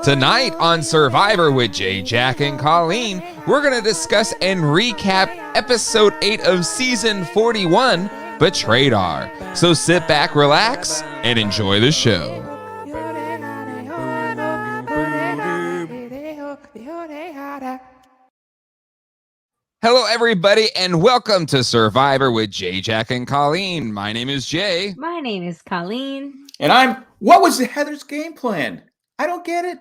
Tonight on Survivor with Jay, Jack, and Colleen, we're going to discuss and recap episode 8 of season 41, Betraydar. So sit back, relax, and enjoy the show. Hello, everybody, and welcome to Survivor with Jay, Jack, and Colleen. My name is Jay. My name is Colleen. And what was Heather's game plan? I don't get it.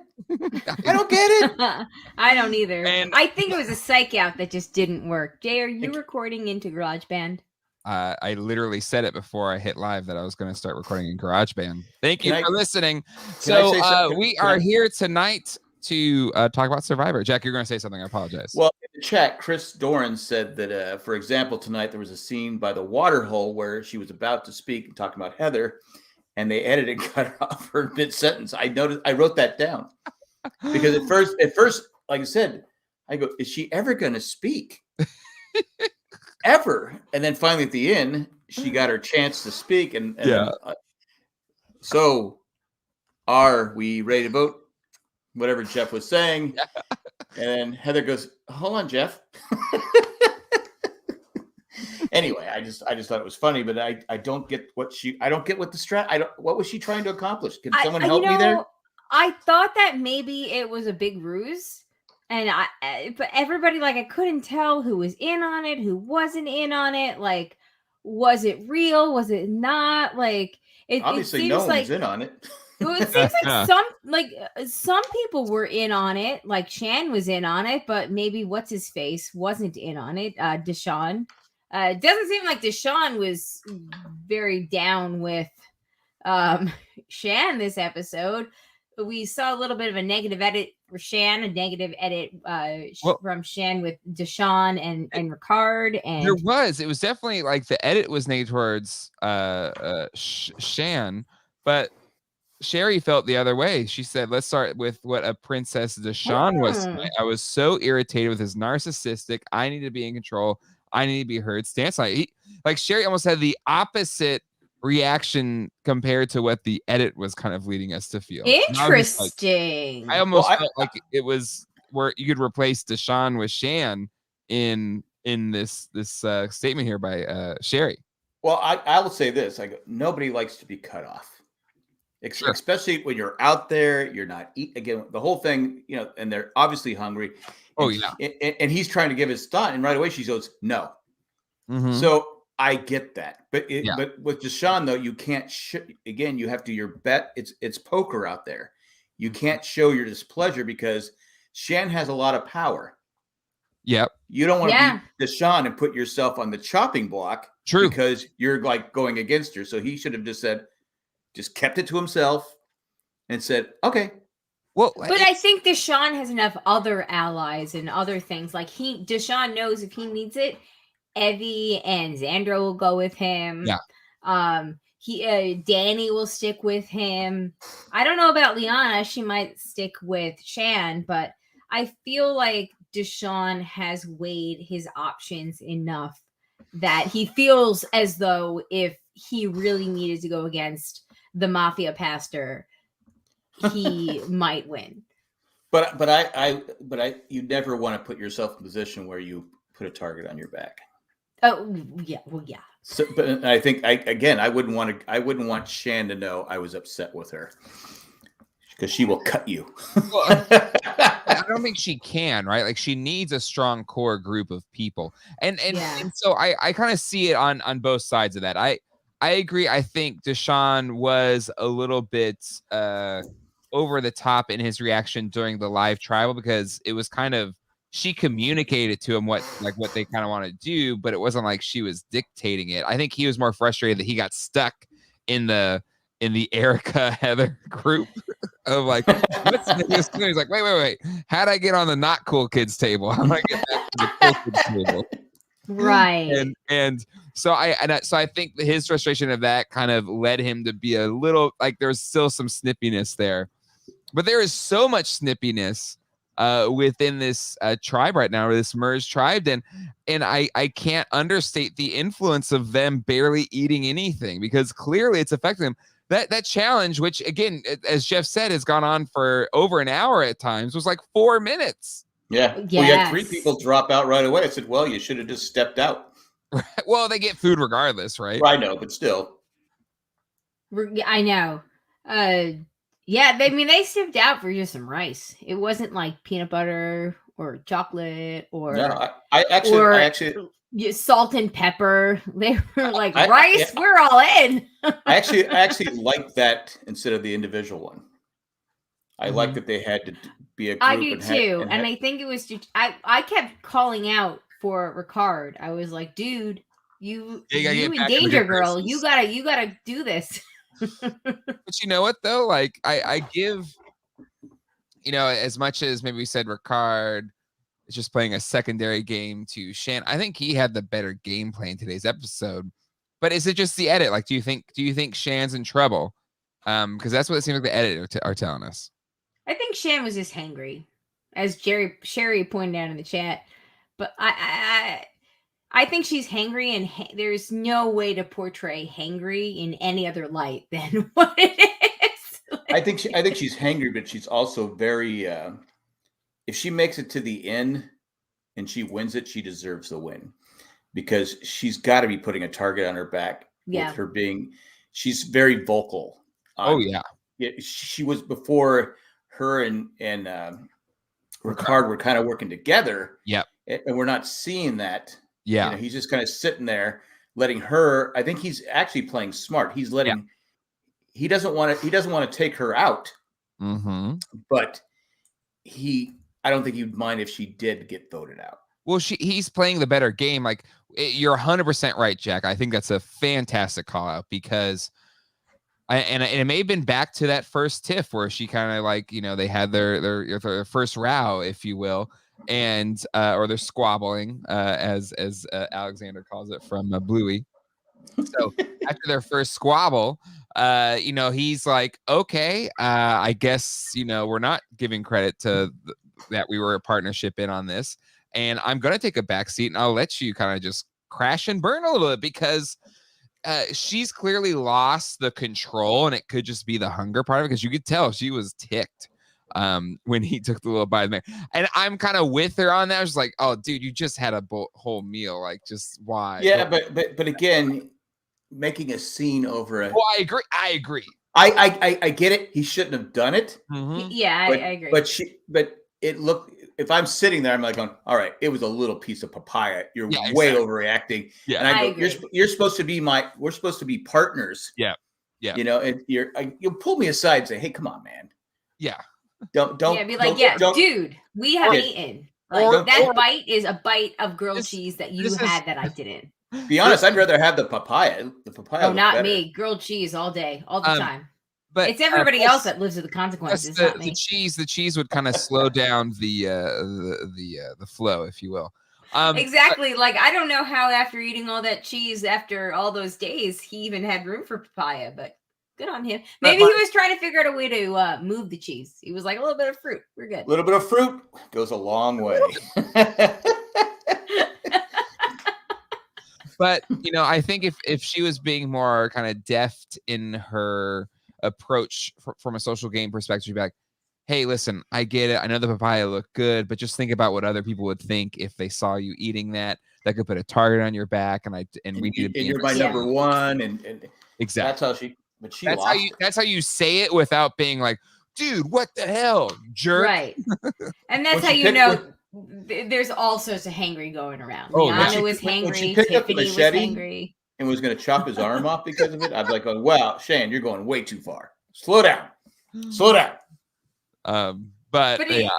I don't get it. I don't either. And I think it was a psych out that just didn't work. Jay, are you recording into GarageBand? I literally said it before I hit live that I was going to start recording in GarageBand. Thank you for listening. So we are here tonight to talk about Survivor. Jack, you're going to say something. I apologize. Well, in the chat, Chris Doran said that, for example, tonight there was a scene by the water hole where she was about to speak and talking about Heather, and they edited and cut her off her mid-sentence. I wrote that down because at first, like I said, I go, is she ever going to speak? Ever? And then finally at the end, she got her chance to speak. And so are we ready to vote? Whatever Jeff was saying. And then Heather goes, hold on, Jeff. Anyway, I just thought it was funny, but I don't get what what was she trying to accomplish? Can someone help me there? I thought that maybe it was a big ruse, and but everybody, I couldn't tell who was in on it, who wasn't in on it. Like, was it real? Was it not? Obviously, no one's in on it. Well, it seems like some people were in on it, like Shan was in on it, but maybe what's his face wasn't in on it. Deshaun. It doesn't seem like Deshaun was very down with Shan this episode. We saw a little bit of a negative edit for Shan, a negative edit from Shan with Deshaun and Ricard. And it was definitely the edit was negative towards Shan, but Sherry felt the other way. She said, let's start with what a Princess Deshaun was tonight. I was so irritated with his narcissistic, I need to be in control, I need to be heard stance. Sherry almost had the opposite reaction compared to what the edit was kind of leading us to feel. Interesting. I almost felt like it was where you could replace Deshaun with Shan in this statement here by Sherry. Well, I will say this. Nobody likes to be cut off. Sure. Especially when you're out there, you're not again, the whole thing, and they're obviously hungry. And he's trying to give his thought, and right away she goes, no. Mm-hmm. So I get that. But with Deshaun, though, you can't again, you have to your bet. It's poker out there. You can't show your displeasure because Shan has a lot of power. Yep. You don't want to be Deshaun and put yourself on the chopping block. True. Because you're going against her. So he should have just kept it to himself and said, okay. Well, but I think Deshaun has enough other allies and other things. Deshaun knows if he needs it, Evie and Xandra will go with him. Yeah. Danny will stick with him. I don't know about Liana. She might stick with Shan, but I feel like Deshaun has weighed his options enough that he feels as though if he really needed to go against the mafia pastor, he might win. But you never want to put yourself in a position where you put a target on your back. Oh yeah, well yeah. So, but I think I wouldn't want Shan to know I was upset with her because she will cut you. Well, I don't think she can, right? She needs a strong core group of people, and so I kind of see it on both sides of that. I agree. I think Deshaun was a little bit over the top in his reaction during the live tribal because it was kind of she communicated to him what they kind of want to do, but it wasn't like she was dictating it. I think he was more frustrated that he got stuck in the Erica Heather group of what's this? He's like, wait, how'd I get on the not cool kids table? How do I get back to the cool kids table? Right. And so I think his frustration of that kind of led him to be a little there's still some snippiness there, but there is so much snippiness within this tribe right now, or this merged tribe, and I can't understate the influence of them barely eating anything because clearly it's affecting them. that challenge, which again, as Jeff said, has gone on for over an hour at times, was like 4 minutes. Yeah. Yes. We had 3 people drop out right away. I said, well, you should have just stepped out. Well, they get food regardless, right? I know, but still. I know. Yeah, they stepped out for just some rice. It wasn't like peanut butter or chocolate or I actually salt and pepper. They were like rice. We're all in. I actually like that instead of the individual one. I like that they had to be a group. I do too, and I think it was just I kept calling out for Ricard. I was like, dude, you and Danger Girl, you gotta do this. But you know what though? Like I give, as much as maybe we said Ricard is just playing a secondary game to Shan, I think he had the better gameplay in today's episode. But is it just the edit? Like, do you think Shan's in trouble? Because that's what it seems like the edit are telling us. I think Shan was just hangry, as Sherry pointed out in the chat. But I think she's hangry, and there's no way to portray hangry in any other light than what it is. I think she's hangry, but she's also very. If she makes it to the end and she wins it, she deserves the win, because she's got to be putting a target on her back. Yeah. With her being, she's very vocal. She was before her and Ricard were kind of working together. Yep. And we're not seeing that. Yeah. He's just kind of sitting there letting her. I think he's actually playing smart. He's letting. Yeah. He doesn't want to take her out. Mm-hmm. But I don't think he'd mind if she did get voted out. Well, he's playing the better game. Like, you're 100% right, Jack. I think that's a fantastic call out, because and it may have been back to that first tiff where she kind of like, they had their first row, if you will, and or they're squabbling, as Alexander calls it from Bluey. So after their first squabble, he's like, okay, I guess, we're not giving credit to that we were a partnership in on this, and I'm going to take a back seat and I'll let you kind of just crash and burn a little bit, because she's clearly lost the control, and it could just be the hunger part of it, because you could tell she was ticked when he took the little bite of the man. And I'm kind of with her on that. I was like, oh, dude, you just had a whole meal. Like, just why? Yeah, but again, making a scene over it. Well, I agree. I get it. He shouldn't have done it. Mm-hmm. Yeah, I agree. But it looked. If I'm sitting there, I'm like going, all right, it was a little piece of papaya. You're way overreacting. Yeah, and I go, you're supposed to be we're supposed to be partners. Yeah, yeah. And you'll pull me aside and say, hey, come on, man. Yeah. Don't. Yeah, be like, dude, we have eaten. Like, that bite is a bite of grilled cheese that you had that I didn't. Be honest, I'd rather have the papaya. The papaya. Oh, not me. Grilled cheese all day, all the time. But it's everybody else that lives with the consequences. The cheese would kind of slow down the flow, if you will. Exactly. Like, I don't know how after eating all that cheese after all those days, he even had room for papaya, but good on him. Maybe he was trying to figure out a way to move the cheese. He was like, a little bit of fruit. We're good. A little bit of fruit goes a long way. But, I think if she was being more kind of deft in her approach from a social game perspective, she'd be like, hey, listen, I get it. I know the papaya looked good, but just think about what other people would think if they saw you eating that. That could put a target on your back, and we need to be. And you're my number one, and exactly. That's how she. But she. That's how you say it without being like, dude, what the hell, jerk. Right. And that's how you know. There's all sorts of hangry going around. Liana was hangry. Tiffany was hangry. And was going to chop his arm off because of it. I'd be like, wow, Shane, you're going way too far. Slow down. Slow down. But yeah,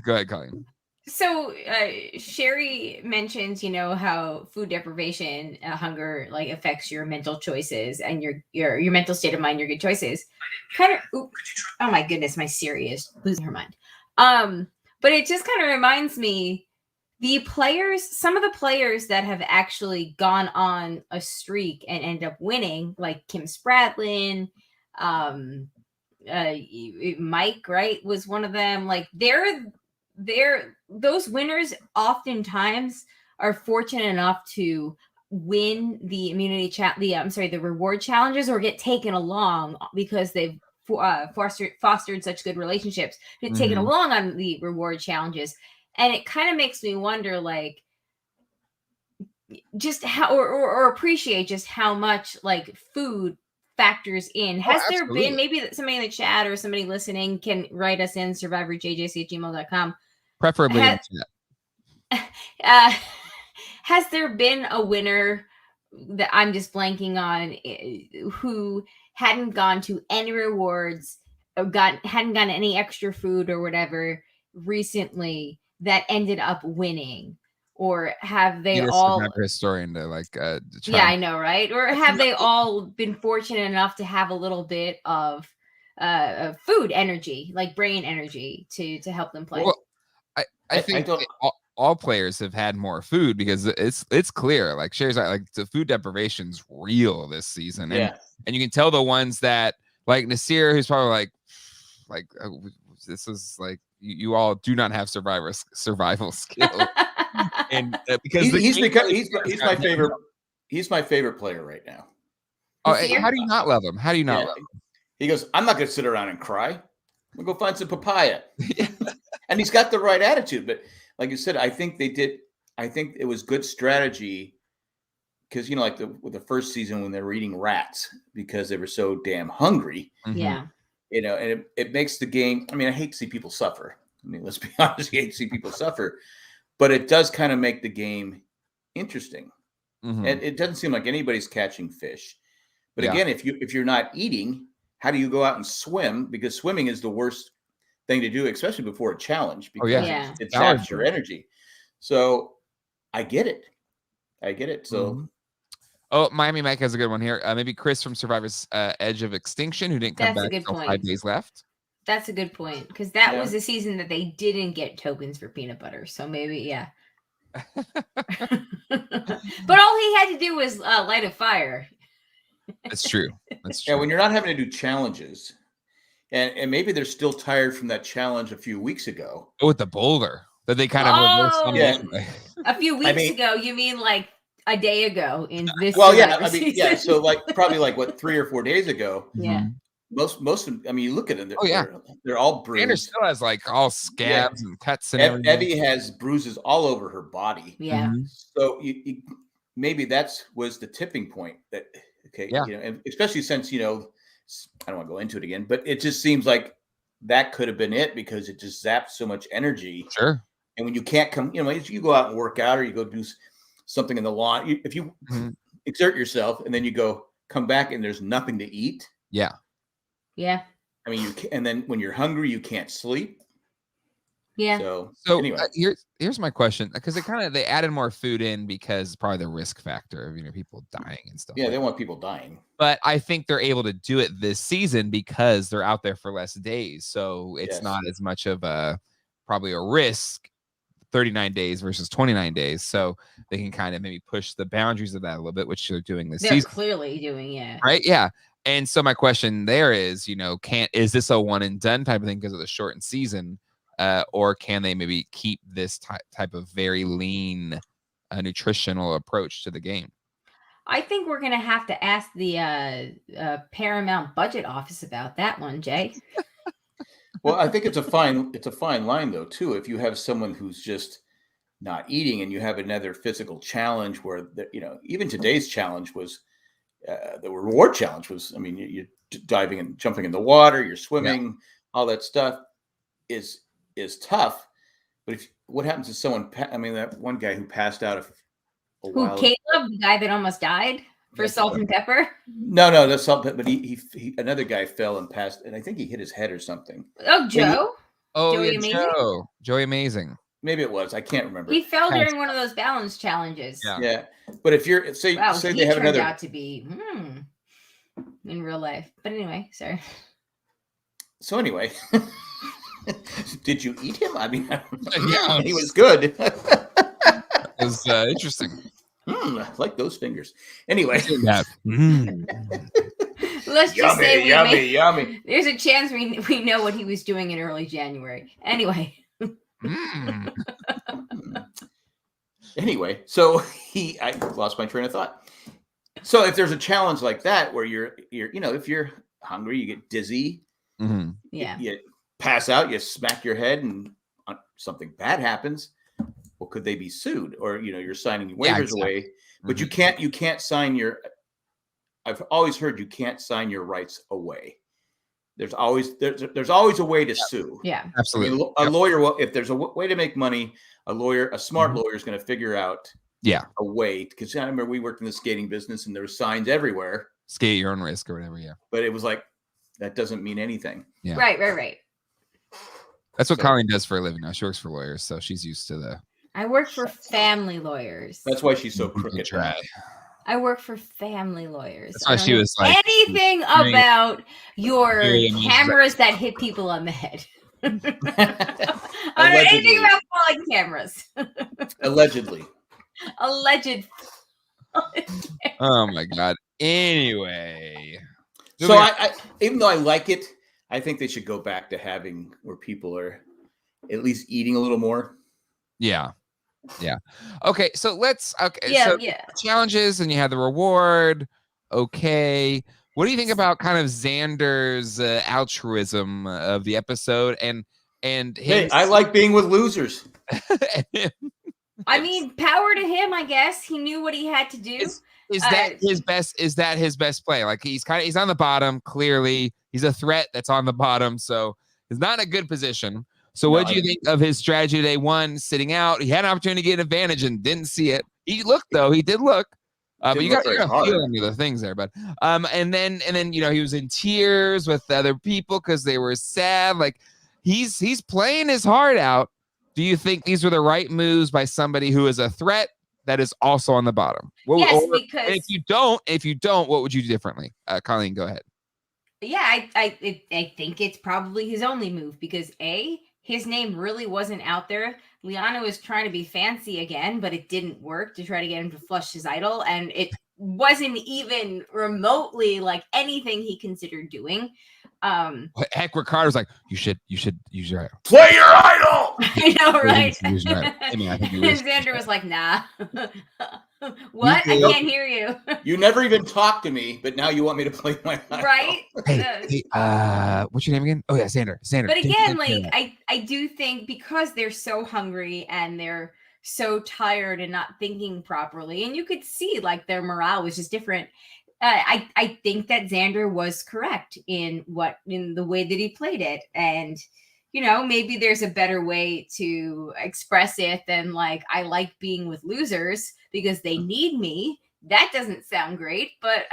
go ahead, Colleen. So Sherry mentions, how food deprivation, hunger, like affects your mental choices and your mental state of mind, your good choices. Oh my goodness, my Siri is losing her mind. But it just kind of reminds me, some of the players that have actually gone on a streak and end up winning, like Kim Spradlin, Mike, right, was one of them. Like those winners oftentimes are fortunate enough to win the the reward challenges or get taken along because they've fostered such good relationships, get taken along on the reward challenges. And it kind of makes me wonder, like, just how or appreciate just how much like food factors in. Has there been, maybe somebody in the chat or somebody listening can write us in, survivorjjc@gmail.com, preferably in the chat. Has there been a winner that I'm just blanking on who hadn't gone to any rewards or hadn't gotten any extra food or whatever recently that ended up winning? Or have they all historian to like yeah, I know, right? Or have they all been fortunate enough to have a little bit of food energy, like brain energy to help them play? Well, I think all players have had more food because it's clear, like Sherry's like the food deprivation's real this season. And you can tell the ones that like Nasir, who's probably like this is like you all do not have survival skill. And because he's my favorite. He's my favorite player right now. Oh, how do you not love him? How do you not love him? He goes, I'm not going to sit around and cry. I'm going to go find some papaya. And he's got the right attitude. But like you said, I think it was good strategy because, like with the first season when they were eating rats because they were so damn hungry. Yeah. And it makes the game. I mean, I hate to see people suffer. I mean, let's be honest. You hate to see people suffer. But it does kind of make the game interesting. And it doesn't seem like anybody's catching fish. But again, if you're not eating, how do you go out and swim? Because swimming is the worst thing to do, especially before a challenge, because it zaps your energy. So I get it. So Miami Mike has a good one here. Maybe Chris from Survivor's Edge of Extinction, who didn't come back until 5 days left. That's a good point, because that was a season that they didn't get tokens for peanut butter. So maybe, but all he had to do was light a fire. That's true. That's true. Yeah, when you're not having to do challenges, and maybe they're still tired from that challenge a few weeks ago. Oh, with the boulder that they kind of a few weeks ago. You mean like a day ago in this? Well, so like probably like what 3 or 4 days ago. Yeah. Most of them, I mean, you look at them, they're all bruised. Xander still has like all scabs and cuts and everything. Evie has bruises all over her body. Yeah. So maybe was the tipping point that, and especially since, I don't want to go into it again, but it just seems like that could have been it because it just zapped so much energy. Sure. And when you can't come, you go out and work out or you go do something in the lawn, if you exert yourself and then you come back and there's nothing to eat. Yeah. Yeah. I mean, and then when you're hungry, you can't sleep. Yeah. So anyway, here's my question, because they added more food in because probably the risk factor of people dying and stuff. Yeah, they want people dying. But I think they're able to do it this season because they're out there for less days, so it's not as much of probably a risk. 39 days versus 29 days, so they can kind of maybe push the boundaries of that a little bit, which they're doing this season. They're clearly doing, right, yeah. And so my question there is, is this a one and done type of thing because of the shortened season, or can they maybe keep this type of very lean nutritional approach to the game? I think we're going to have to ask the Paramount budget office about that one, Jay. Well, I think it's a fine line though too. If you have someone who's just not eating and you have another physical challenge where even today's challenge was the reward challenge was, I mean, you're diving and jumping in the water, you're swimming, all that stuff is tough. But what happens to someone? I mean, that one guy who passed out a while. Caleb, the guy that almost died for salt and pepper? No, that's salt, but he another guy fell and passed, and I think he hit his head or something. Oh, Joe? Joey Amazing. Maybe it was. I can't remember. He fell during one of those balance challenges. Yeah. But if you're say they have another out to be in real life. But anyway, sorry. So anyway, did you eat him? I mean, yeah, he was good. It was interesting. I like those fingers. Anyway. Let's just say yummy. There's a chance we know what he was doing in early January. Anyway. Anyway, so I lost my train of thought. So if there's a challenge like that where you're if you're hungry, you get dizzy, you pass out, you smack your head, and something bad happens. Well, could they be sued? Or you're signing waivers away, but you can't sign your. I've always heard you can't sign your rights away. There's always a way to sue. Yeah, absolutely. I mean, a lawyer will, if there's a way to make money, a smart lawyer is going to figure out a way. Because I remember we worked in the skating business and there were signs everywhere. Skate at your own risk or whatever. Yeah. But it was like, that doesn't mean anything. Yeah. Right. That's what Colleen does for a living now. She works for lawyers, so she's used to the. I work for family lawyers. That's why she's so crooked. I work for family lawyers. That's why she was like anything about your cameras that hit people on the head. I don't know anything about falling cameras. Allegedly. Alleged. Oh my God. Anyway. So I even though I like it, I think they should go back to having where people are at least eating a little more. Yeah. Okay. So let's. Okay. Challenges, and you have the reward. Okay. What do you think about kind of Xander's altruism of the episode and him? Hey, I like being with losers. I mean, power to him. I guess he knew what he had to do. Is that his best? Is that his best play? Like he's on the bottom. Clearly, he's a threat that's on the bottom. So he's not in a good position. So what do you think of his strategy today? One, sitting out. He had an opportunity to get an advantage and didn't see it. He looked though. He did look. But you got feeling the things there, bud. And then he was in tears with the other people because they were sad. Like he's playing his heart out. Do you think these were the right moves by somebody who is a threat that is also on the bottom? Yes, because if you don't, what would you do differently? Colleen, go ahead. Yeah, I think it's probably his only move because his name really wasn't out there. Liana was trying to be fancy again, but it didn't work to try to get him to flush his idol, and it wasn't even remotely like anything he considered doing. Heck, Ricardo's like, you should play your idol. I know, right? Xander was like, nah. What? I can't hear you. You never even talked to me, but now you want me to play my idol. Right? Hey, what's your name again? Oh yeah, Xander. But again, like I do think because they're so hungry and they're so tired and not thinking properly, and you could see like their morale was just different. I think that Xander was correct in the way that he played it. And, maybe there's a better way to express it than like, I like being with losers because they need me. That doesn't sound great, but,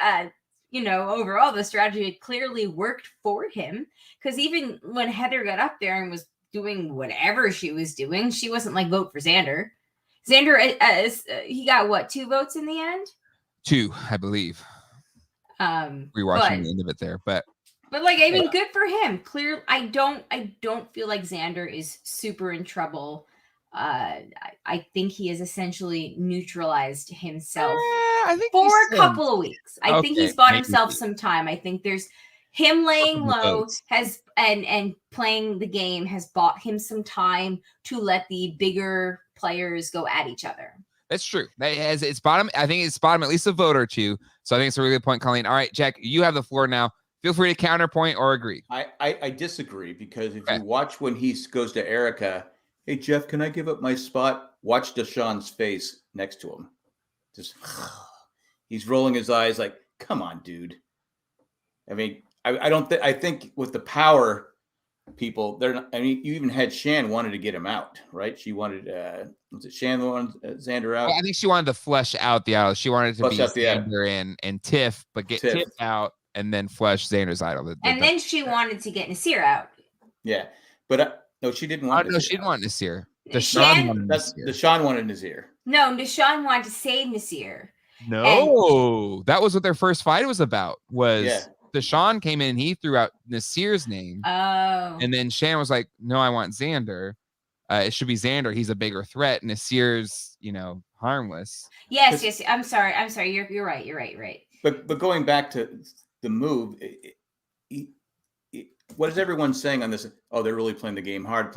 overall the strategy clearly worked for him. Because even when Heather got up there and was doing whatever she was doing, she wasn't like, vote for Xander. Xander, he got what, 2 votes in the end? 2, I believe. Rewatching the end of it there, but like I mean, good for him. Clear. I don't feel like Xander is super in trouble. I think he has essentially neutralized himself for a couple of weeks. I think he's bought himself some time. I think there's him laying low has and playing the game has bought him some time to let the bigger players go at each other. That's true. That has its bottom. I think it's bottom at least a vote or 2. So I think it's a really good point, Colleen. All right, Jack, you have the floor now. Feel free to counterpoint or agree. I disagree because if you watch when he goes to Erica, hey Jeff, can I give up my spot? Watch Deshaun's face next to him. Just he's rolling his eyes like, come on, dude. I mean, I think with the power people, you even had Shan wanted to get him out, right? She wanted was it Shan the one Xander out? Well, I think she wanted to flush out the idol. She wanted to be Xander and Tiff, but get Tiff out and then flush Xander's idol. And then she wanted to get Nasir out. Yeah, but no, she didn't want. No, she didn't want Nasir. Deshaun wanted Nasir. No, Deshaun wanted to save Nasir. No, that was what their first fight was about. Deshaun came in and he threw out Nasir's name. Oh. And then Shan was like, no, I want Xander. It should be Xander. He's a bigger threat. Nasir's, harmless. Yes. I'm sorry. You're right. But going back to the move, what is everyone saying on this? Oh, they're really playing the game hard.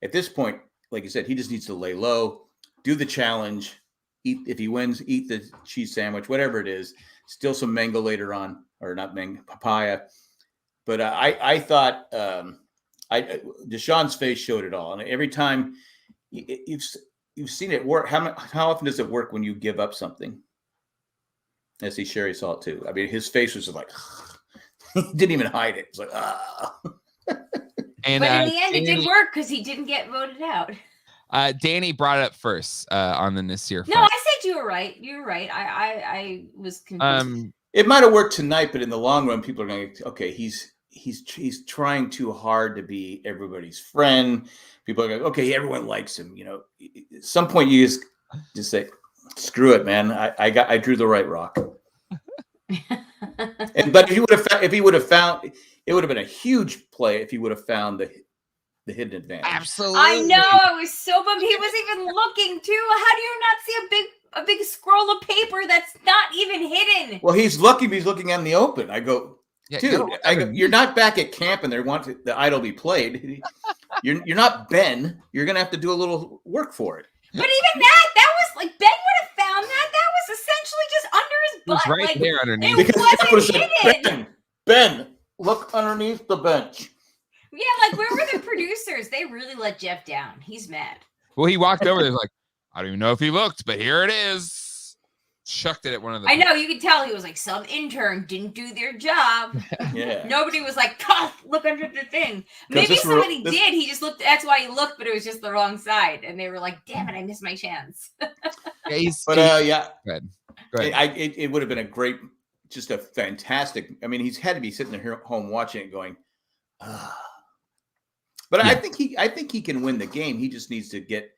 At this point, like you said, he just needs to lay low, do the challenge, if he wins, eat the cheese sandwich, whatever it is. Still some mango later on, or not mango, papaya. But I thought Deshaun's face showed it all, and every time you've seen it work. How often does it work when you give up something? I see Sherry saw it too. I mean, his face was just like he didn't even hide it. It's like And, but in the end, it did work because he didn't get voted out. Danny brought it up first on the Nasir. No, I said you were right. You were right. I was confused. It might have worked tonight, but in the long run, people are going, okay, he's trying too hard to be everybody's friend. People are going, okay, everyone likes him. You know, at some point you just say, screw it, man. I drew the right rock. But if he would have found, it would have been a huge play if he would have found the hidden advantage. Absolutely. I know. I was so bummed. He was even looking too. How do you not see a big scroll of paper that's not even hidden? Well, he's lucky he's looking out in the open. I go, dude, you're not back at camp and they want the idol be played. You're not Ben. You're gonna have to do a little work for it. But even that was like Ben would have found that. That was essentially just under his butt. It was right like, there underneath. It wasn't hidden. Ben, look underneath the bench. Yeah, like where were the producers? They really let Jeff down. He's mad. Well, he walked over there like, I don't even know if he looked, but here it is. Chucked it at one of the. I know, you could tell he was like, some intern didn't do their job. Yeah. Nobody was like, look under the thing. Maybe somebody did. He just looked. That's why he looked, but it was just the wrong side. And they were like, damn it, I missed my chance. Yeah. Good. It would have been just a fantastic. I mean, he's had to be sitting there home watching it going, But yeah. I think he can win the game. He just needs to get.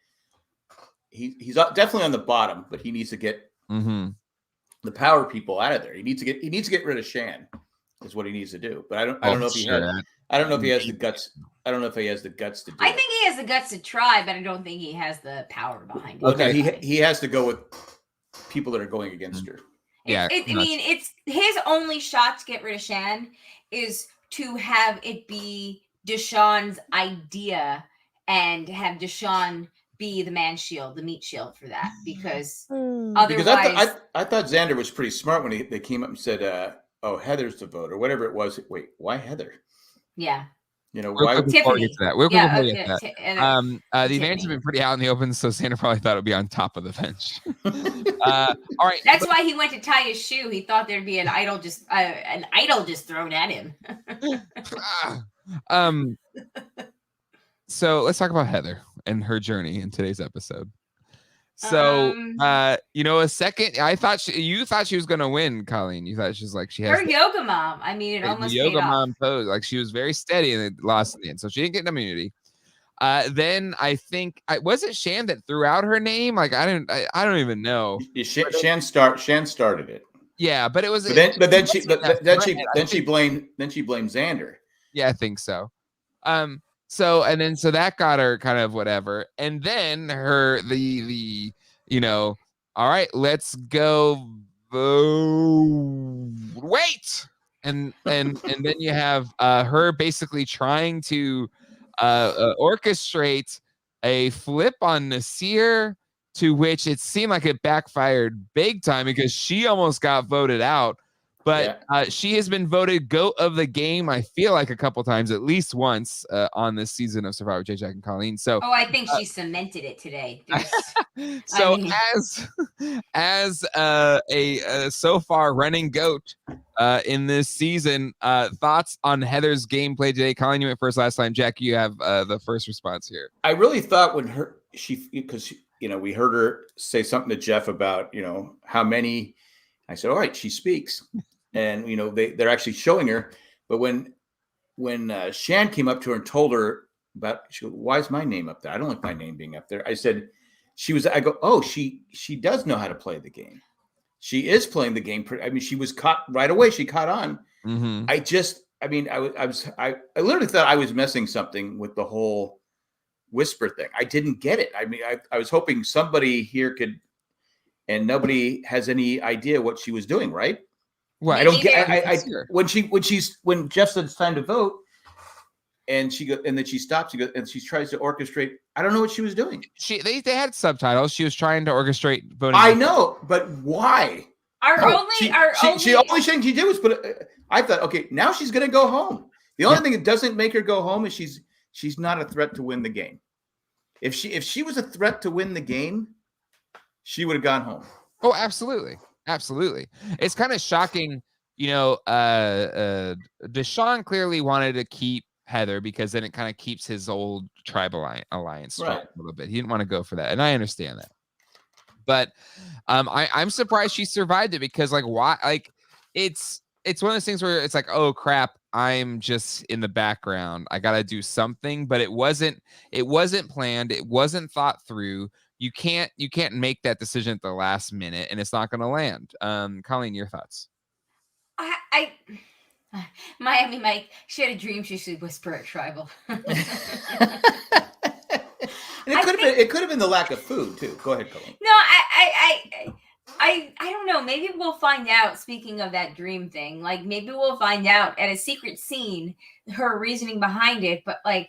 He's definitely on the bottom, but he needs to get the power people out of there. He needs to get rid of Shan. Is what he needs to do. But I don't know if he has the guts. I don't know if he has the guts to do it. I think he has the guts to try, but I don't think he has the power behind it. Okay, he has to go with people that are going against her. Yeah, I mean, it's his only shot to get rid of Shan is to have it be Deshaun's idea and have Deshaun be the man shield, the meat shield for that, because otherwise, because I thought Xander was pretty smart when they came up and said, "Oh, Heather's the vote," or whatever it was. Wait, why Heather? Yeah. You know, why? Tiffany. The advantage has been pretty out in the open, so Xander probably thought it would be on top of the bench. All right. That's why he went to tie his shoe. He thought there'd be an idol just thrown at him. So let's talk about Heather and her journey in today's episode. So, a second, you thought she was going to win, Colleen. You thought she has her yoga mom. I mean, it almost yoga mom pose. Like she was very steady and it lost in the end. So she didn't get an immunity. Then I think was it Shan that threw out her name? Like I don't even know. Shan started it. Yeah, but it was. Then she blamed Xander. Yeah, I think so. So that got her kind of whatever. And then all right, let's go. Wait. And then you have her basically trying to orchestrate a flip on Nasir, to which it seemed like it backfired big time because she almost got voted out. But she has been voted GOAT of the game, I feel like a couple times, at least once on this season of Survivor J. Jack and Colleen. So, I think she cemented it today. So as a so far running GOAT in this season, thoughts on Heather's gameplay today? Colleen, you went first last time. Jack, you have the first response here. I really thought because we heard her say something to Jeff about how many. I said, all right, she speaks. And, they're actually showing her. But when Shan came up to her and told her about, she goes, why is my name up there? I don't like my name being up there. I said, she does know how to play the game. She is playing the game. I mean, she was caught right away. She caught on. Mm-hmm. I literally thought I was missing something with the whole whisper thing. I didn't get it. I mean, I was hoping somebody here could, and nobody has any idea what she was doing, right? Well, I don't get. When Jeff said it's time to vote, and then she stops and she tries to orchestrate. I don't know what she was doing. They had subtitles. She was trying to orchestrate voting. I know, but why? She only thing she did was I thought, okay, now she's going to go home. The only thing that doesn't make her go home is she's not a threat to win the game. If she was a threat to win the game, she would have gone home. Oh, absolutely. Absolutely. It's kind of shocking. Deshaun clearly wanted to keep Heather because then it kind of keeps his old tribe alliance strong a little bit. He didn't want to go for that. And I understand that. But I'm surprised she survived it because why? It's one of those things where it's like, oh crap, I'm just in the background. I got to do something, but it wasn't planned. It wasn't thought through. You can't make that decision at the last minute and it's not going to land. Colleen, your thoughts? Miami Mike, she had a dream she should whisper at tribal. It could have been the lack of food too. Go ahead, Colleen. No, I don't know. Maybe we'll find out. Speaking of that dream thing, maybe we'll find out at a secret scene her reasoning behind it. But I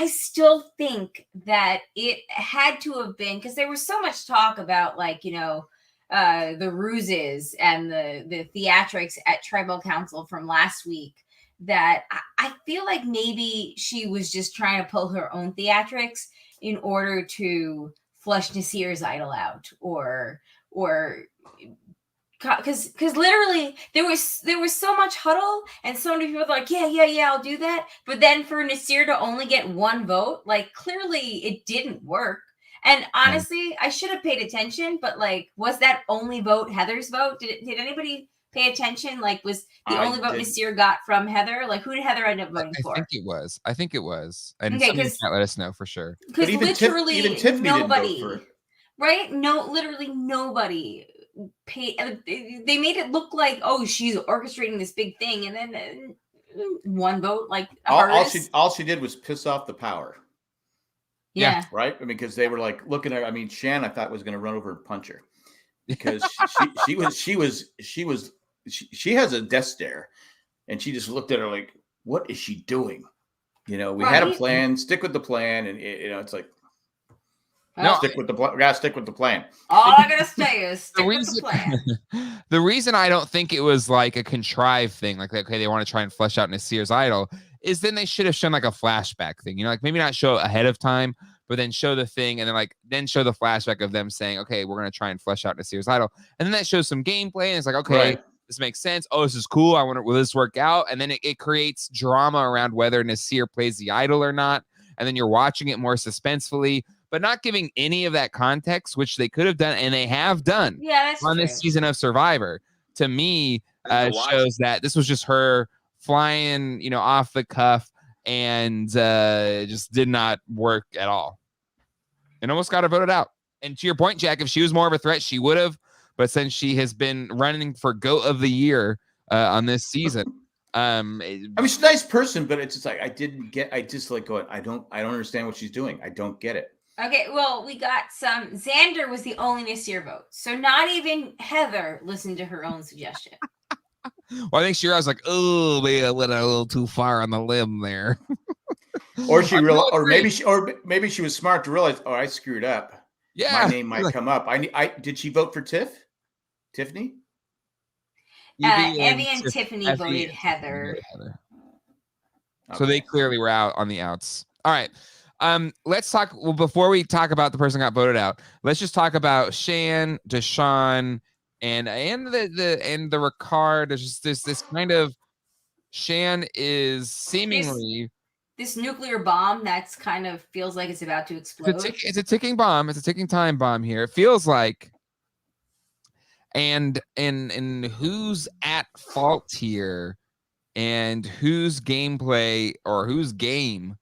still think that it had to have been because there was so much talk about the ruses and the theatrics at tribal council from last week that I feel like maybe she was just trying to pull her own theatrics in order to flush Nasir's idol out or because literally there was so much huddle and so many people were like, yeah, I'll do that. But then for Nasir to only get one vote, clearly it didn't work. And honestly, I should have paid attention, but was that only vote Heather's vote? Did anybody pay attention? Was the only vote Nasir got from Heather? Who did Heather end up voting for? I think it was. And somebody can't let us know for sure. Because literally even Tiffany nobody, didn't vote for it. Right? No, literally nobody paid. They made it look like, oh, she's orchestrating this big thing, and then one vote all she did was piss off the power. Yeah. Right. I mean, because they were looking at. I mean, Shan, I thought was going to run over and punch her because she has a death stare, and she just looked at her like, what is she doing? We had a plan. Stick with the plan, and it's like. No, stick with the plan. We gotta stick with the plan. All I gotta say is stick with the plan. The reason I don't think it was a contrived thing, okay, they want to try and flesh out Nasir's idol, is then they should have shown a flashback thing. Maybe not show ahead of time, but then show the thing and then show the flashback of them saying, okay, we're gonna try and flesh out Nasir's idol, and then that shows some gameplay, and it's okay. This makes sense. Oh, this is cool. Will this work out? And then it creates drama around whether Nasir plays the idol or not, and then you're watching it more suspensefully. But not giving any of that context, which they could have done, and they have done on this season of Survivor, to me, shows that this was just her flying, off the cuff, and just did not work at all. And almost got her voted out. And to your point, Jack, if she was more of a threat, she would have. But since she has been running for GOAT of the Year on this season, I mean, she's a nice person, but it's just I don't understand what she's doing. I don't get it. Okay, well, we got some. Xander was the only Nasir vote. So not even Heather listened to her own suggestion. Well, I think she was like, oh, man, I went a little too far on the limb there. Or she realized, maybe she was smart to realize, oh, I screwed up. Yeah. My name might come up. Did she vote for Tiffany? Evie and Tiffany voted Heather. So they clearly were out on the outs. All right. Let's talk. Well, before we talk about the person who got voted out, let's just talk about Shan, Deshaun, and the Ricard. There's just this kind of Shan is seemingly this nuclear bomb that's kind of feels like it's about to explode. It's a ticking bomb. It's a ticking time bomb here. It feels like. And who's at fault here, and whose gameplay or whose game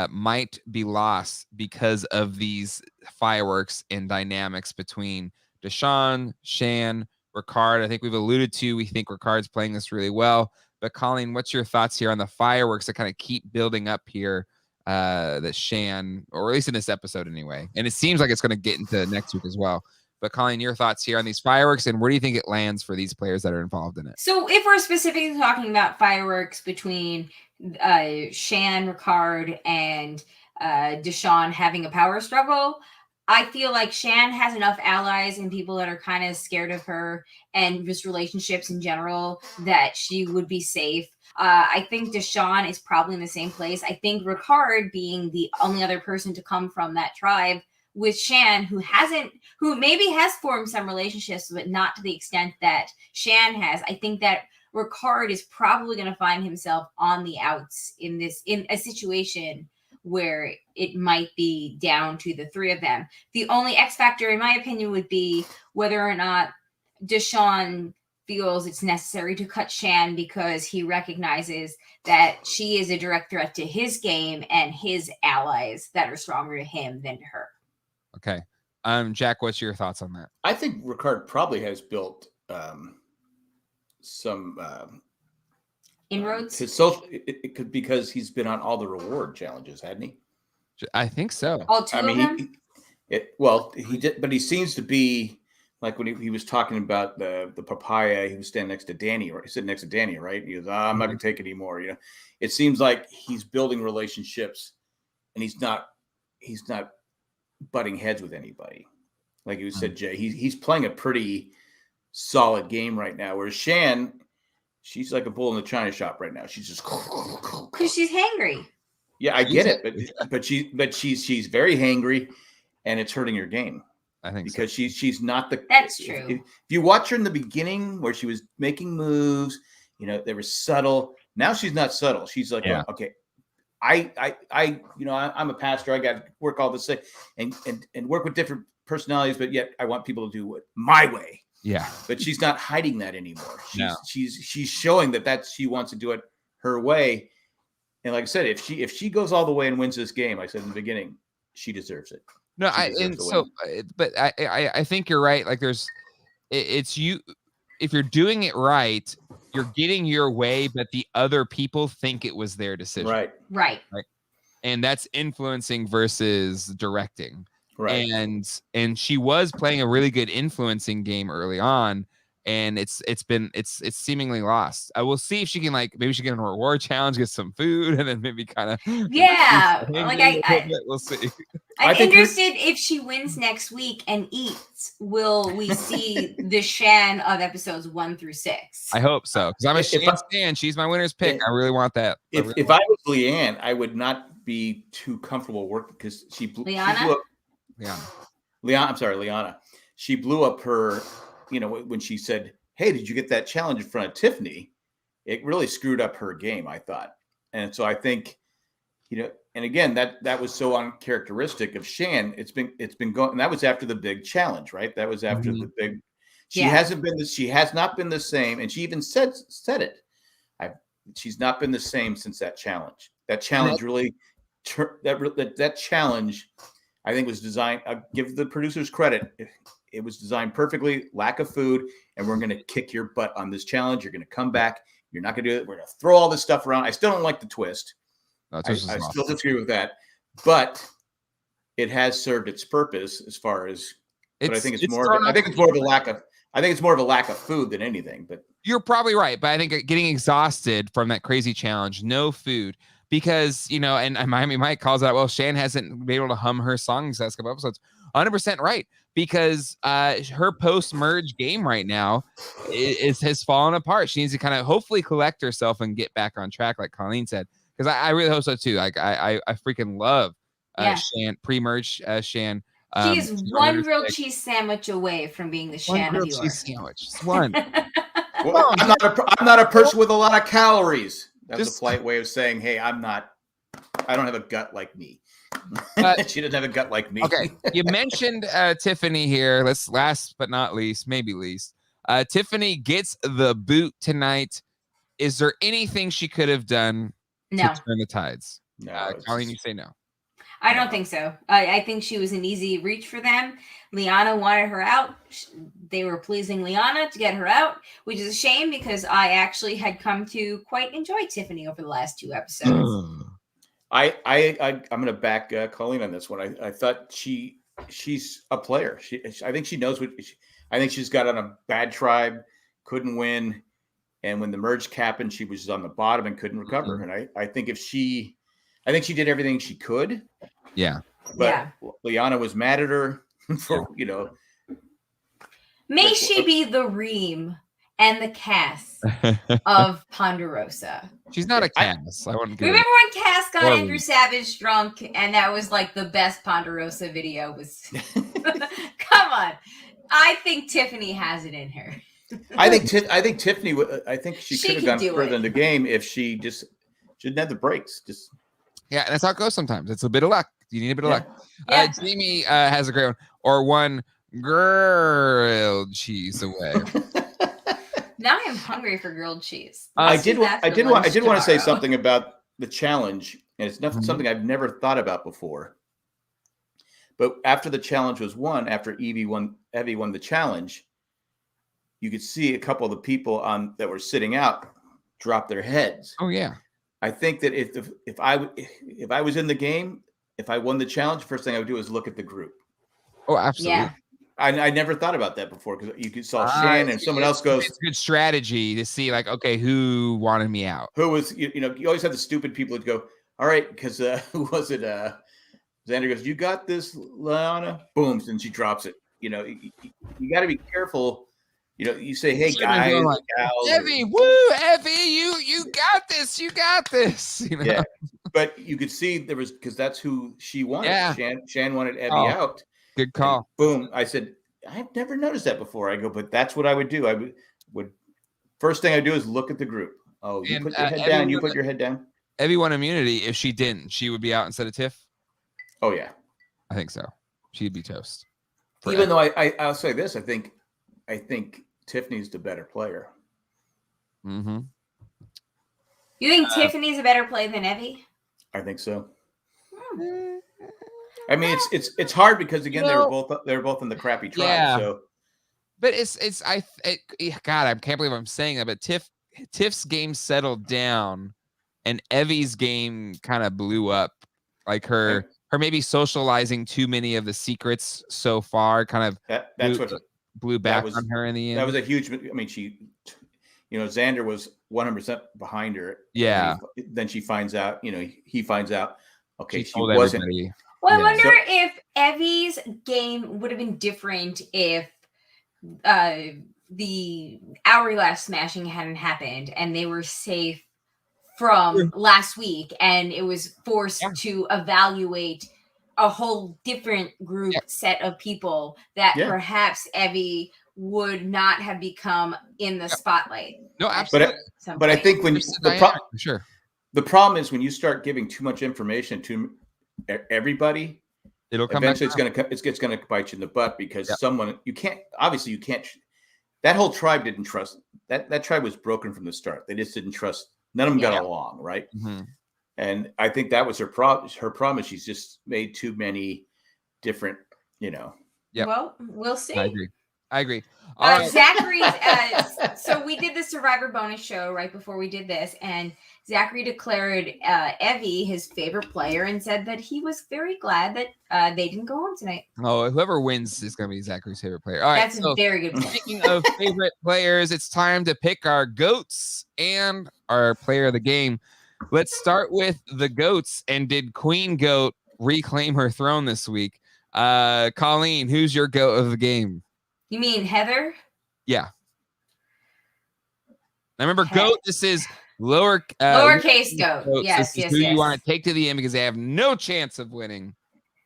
might be lost because of these fireworks and dynamics between Deshaun, Shan, Ricard. I think we've alluded to, we think Ricard's playing this really well. But Colleen, what's your thoughts here on the fireworks that kind of keep building up here that Shan, or at least in this episode anyway, and it seems like it's going to get into next week as well. But Colleen, your thoughts here on these fireworks, and where do you think it lands for these players that are involved in it? So if we're specifically talking about fireworks between Shan, Ricard, and Deshawn having a power struggle. I feel like Shan has enough allies and people that are kind of scared of her and just relationships in general that she would be safe. I think Deshawn is probably in the same place. I think Ricard, being the only other person to come from that tribe with Shan, who maybe has formed some relationships, but not to the extent that Shan has. I think that Ricard is probably going to find himself on the outs in a situation where it might be down to the three of them. The only X factor, in my opinion, would be whether or not Deshawn feels it's necessary to cut Shan because he recognizes that she is a direct threat to his game and his allies that are stronger to him than to her. Okay. Jack, what's your thoughts on that? I think Ricard probably has built some inroads. His social, it could, because he's been on all the reward challenges, hadn't he? I think so. All two of them? He did, but he seems to be like when he was talking about the papaya, he was standing next to Danny, right? Sitting next to Danny, right? He goes, I'm not going to take it anymore. You know, it seems like he's building relationships and he's not butting heads with anybody. Like you said, Jay, he's playing a pretty solid game right now. Whereas Shan, she's like a bull in the china shop right now. She's just because she's hangry. Yeah, I get it, but she's very hangry, and it's hurting her game. I think because she's not the. That's true. If you watch her in the beginning where she was making moves, you know, they were subtle. Now she's not subtle. She's like, oh, okay, I'm a pastor. I got to work all this thing and work with different personalities, but yet I want people to do it my way. Yeah, but she's not hiding that anymore. She's showing that she wants to do it her way. And like I said, if she goes all the way and wins this game, like I said in the beginning, she deserves it. No, I think you're right. Like it's you. If you're doing it right, you're getting your way, but the other people think it was their decision. Right. And that's influencing versus directing. Right. And she was playing a really good influencing game early on, and it's seemingly lost. I will see if she can maybe she can a reward challenge, get some food, and then maybe kind of we'll see. I'm interested if she wins next week and eats. Will we see the Shan of episodes 1 through 6? I hope so, because I'm a Shan fan. She's my winner's pick. I really want that. If I was Leanne, I would not be too comfortable working because she blew up. Liana. She blew up her, when she said, hey, did you get that challenge in front of Tiffany? It really screwed up her game, I thought. And so I think, and again, that was so uncharacteristic of Shan. It's been going, and that was after the big challenge, right? That was after the big, she has not been the same. And she even said it. She's not been the same since that challenge. That challenge really, that challenge, I think was designed. I'll give the producers credit. It was designed perfectly. Lack of food, and we're going to kick your butt on this challenge. You're going to come back. You're not going to do it. We're going to throw all this stuff around. I still don't like the twist. I still disagree with that, but it has served its purpose as far as. But I think it's more of a lack of. I think it's more of a lack of food than anything. But you're probably right. But I think getting exhausted from that crazy challenge, no food. Because, and Miami Mike calls out, well, Shan hasn't been able to hum her songs the last couple episodes. 100% right. Because her post-merge game right now has fallen apart. She needs to kind of hopefully collect herself and get back on track, like Colleen said. Because I really hope so, too. Like, I freaking love Shan, pre-merge Shan. She is one grilled cheese sandwich away from being the Shan of yours. Cheese sandwich. Just one. Well, I'm not a person with a lot of calories. That's a polite way of saying, hey, I don't have a gut like me. She doesn't have a gut like me. Okay. You mentioned Tiffany here. Let's last but not least, maybe least. Tiffany gets the boot tonight. Is there anything she could have done to turn the tides? No. Colleen, you say no. I don't think so. I think she was an easy reach for them. Liana wanted her out. They were pleasing Liana to get her out, which is a shame because I actually had come to quite enjoy Tiffany over the last 2 episodes. I'm going to back Colleen on this one. I thought she's a player. I think she knows I think she's got on a bad tribe, couldn't win. And when the merge happened, she was on the bottom and couldn't recover. And I think she did everything she could. Yeah. But Liana was mad at her for, May she be the Reem and the Cass of Ponderosa. She's not a Cass. I wouldn't. Remember when Cass got Andrew Savage drunk, and that was like the best Ponderosa video was. Come on, I think Tiffany has it in her. I think Tiffany. I think she could have gone further in the game if she didn't have the breaks. Yeah, that's how it goes sometimes. It's a bit of luck. You need a bit of luck. Yeah. Jamie has a great one. Or one grilled cheese away. Now I'm hungry for grilled cheese. I did want to say something about the challenge, and it's something I've never thought about before. But after the challenge was won, after Evie won the challenge, you could see a couple of the people that were sitting out drop their heads. Oh yeah. I think that if I was in the game, if I won the challenge, first thing I would do is look at the group. Oh, absolutely. Yeah. I never thought about that before because you saw Shan and someone else goes. It's a good strategy to see, like, okay, who wanted me out? Who was you always have the stupid people that go, all right, because who was it? Xander goes, you got this, Lana. Boom, and she drops it. You got to be careful. You say, hey guys, like, Evie, you got this, you got this. Yeah, but you could see there was because that's who she wanted. Yeah. Shan wanted Evie out. Good call. And boom. I said, I've never noticed that before. I go, but that's what I would do. I would first thing I do is look at the group. Oh, you put your head down. You put your head down. Evie won immunity. If she didn't, she would be out instead of Tiff. Oh yeah, I think so. She'd be toast. Even though I'll say this, I think Tiffany's the better player. Mm-hmm. You think Tiffany's a better player than Evie? I think so. I mean, it's hard because again they were both in the crappy tribe. Yeah. So, but God, I can't believe I'm saying that. But Tiff's game settled down, and Evie's game kind of blew up. Like her maybe socializing too many of the secrets so far, kind of blew back on her in the end. That was a huge. I mean, Xander was 100% behind her. Yeah. Then she finds out. He finds out. Okay, she wasn't. Everybody. Well, I wonder if Evie's game would have been different if the hourglass smashing hadn't happened and they were safe from last week, and it was forced to evaluate a whole different group set of people that perhaps Evie would not have become in the spotlight. No, absolutely. But I think when the problem is when you start giving too much information to everybody, it'll come eventually back. It's going to bite you in the butt because you can't. That whole tribe didn't trust. That tribe was broken from the start. They just didn't trust. None of them got along, right? Mm-hmm. And I think that was her problem. Her problem is she's just made too many different, Yeah. Well, we'll see. I agree. Zachary, so we did the Survivor bonus show right before we did this, and Zachary declared Evie his favorite player and said that he was very glad that they didn't go home tonight. Oh, whoever wins is going to be Zachary's favorite player. All right, that's a very good point. Speaking of favorite players, it's time to pick our GOATs and our player of the game. Let's start with the GOATs. And did Queen GOAT reclaim her throne this week? Colleen, who's your GOAT of the game? You mean Heather? Yeah. Now remember, GOAT, this is lowercase GOAT. Yes, this is who you want to take to the end because they have no chance of winning.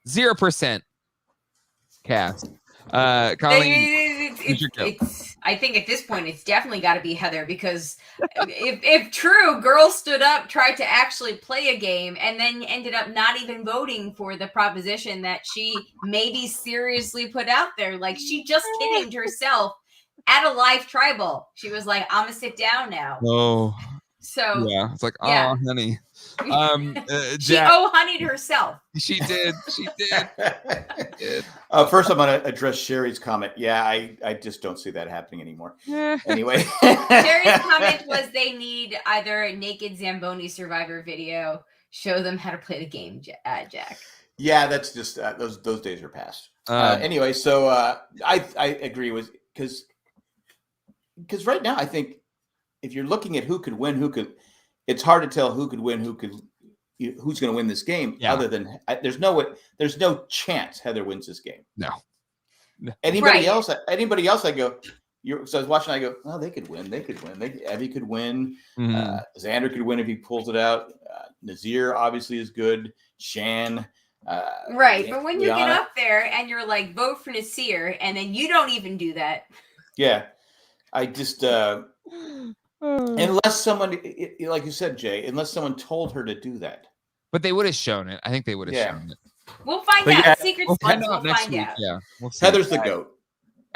0% cast. Colleen, I think at this point it's definitely got to be Heather because if true, girl stood up, tried to actually play a game, and then ended up not even voting for the proposition that she maybe seriously put out there. Like she just kidding herself at a live tribal. She was like, "I'm gonna sit down now." Oh, so yeah, it's like, oh, honey. She honeyed herself. She did. First, I'm going to address Sherry's comment. Yeah, I just don't see that happening anymore. Anyway, Sherry's comment was they need either a naked Zamboni Survivor video, show them how to play the game, Jack. Yeah, that's just those days are past. Anyway, so I agree with because right now I think if you're looking at who could win, it's hard to tell who could win, who's going to win this game. Yeah. Other than there's no chance Heather wins this game. No. Anybody else? I go. So I was watching. I go, oh, they could win. Evie could win. Xander could win if he pulls it out. Nazir obviously is good. Shan. Right, but when you get up there and you're like, vote for Nasir, and then you don't even do that. Yeah, I just unless someone, like you said, Jay, unless someone told her to do that. But they would have shown it. I think they would have shown it. We'll find out. Yeah, Secret we'll steps. find out next week. Yeah, we'll see. Heather's the GOAT.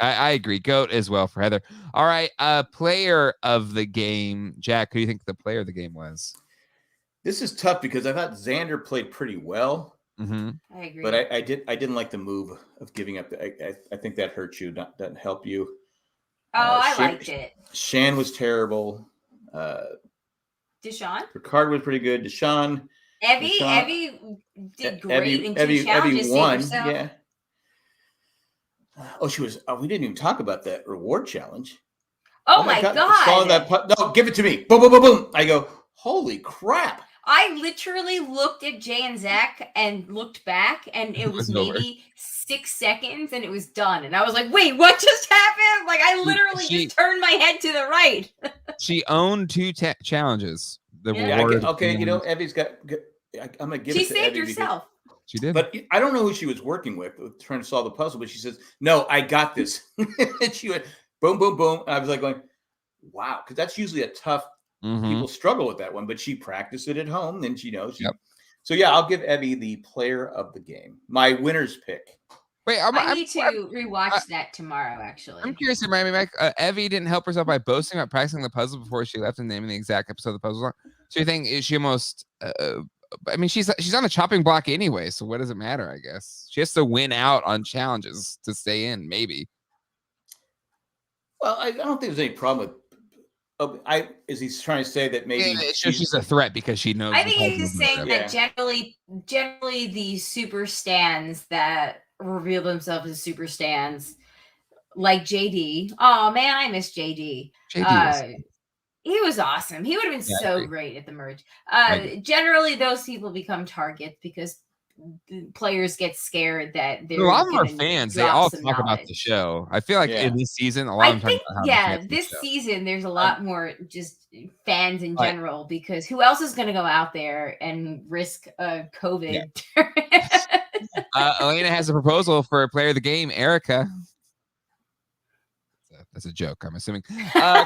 I agree. GOAT as well for Heather. All right, player of the game, Jack. Who do you think the player of the game was? This is tough because I thought Xander played pretty well. I agree. But I didn't like the move of giving up. I think that hurt you, doesn't help you. I liked it. Shan was terrible. Deshaun? Ricard was pretty good. Deshaun. Evie did great in two challenges. Evie won. Yeah. Oh, she was. Oh, we didn't even talk about that reward challenge. Oh my God. No, give it to me. Boom, boom, boom, boom. I go, holy crap. I literally looked at Jay and Zach and looked back, and it was maybe 6 seconds, and it was done. And I was like, "Wait, what just happened?" Like I literally just turned my head to the right. She owned 2 challenges. Okay, Evie's got. I'm gonna give it to Evie. She saved herself. She did, but I don't know who she was working with trying to solve the puzzle. But she says, "No, I got this." And she went boom, boom, boom. And I was like going, "Wow," because that's usually a tough. People struggle with that one, but she practiced it at home, and she knows. So yeah, I'll give Evie the player of the game. My winner's pick. Wait, I need to rewatch that tomorrow. Actually, I'm curious. Mike, Evie didn't help herself by boasting about practicing the puzzle before she left and naming the exact episode the puzzle was on. So you think is she almost? I mean, she's on a chopping block anyway. So what does it matter? I guess she has to win out on challenges to stay in. Maybe. Well, I don't think there's any problem with. Is he trying to say that maybe she's a threat because she knows? I think he's saying that generally the super stands that reveal themselves as super stands, like JD. Oh man, I miss JD. He was awesome. He would have been so great at the merge. Generally, those people become targets because players get scared that a lot of our fans. They all talk about the show. I feel like in this season, a lot of them. This season there's a lot more just fans in general because who else is going to go out there and risk COVID? Elena has a proposal for a player of the game, Erica. That's a joke, I'm assuming. I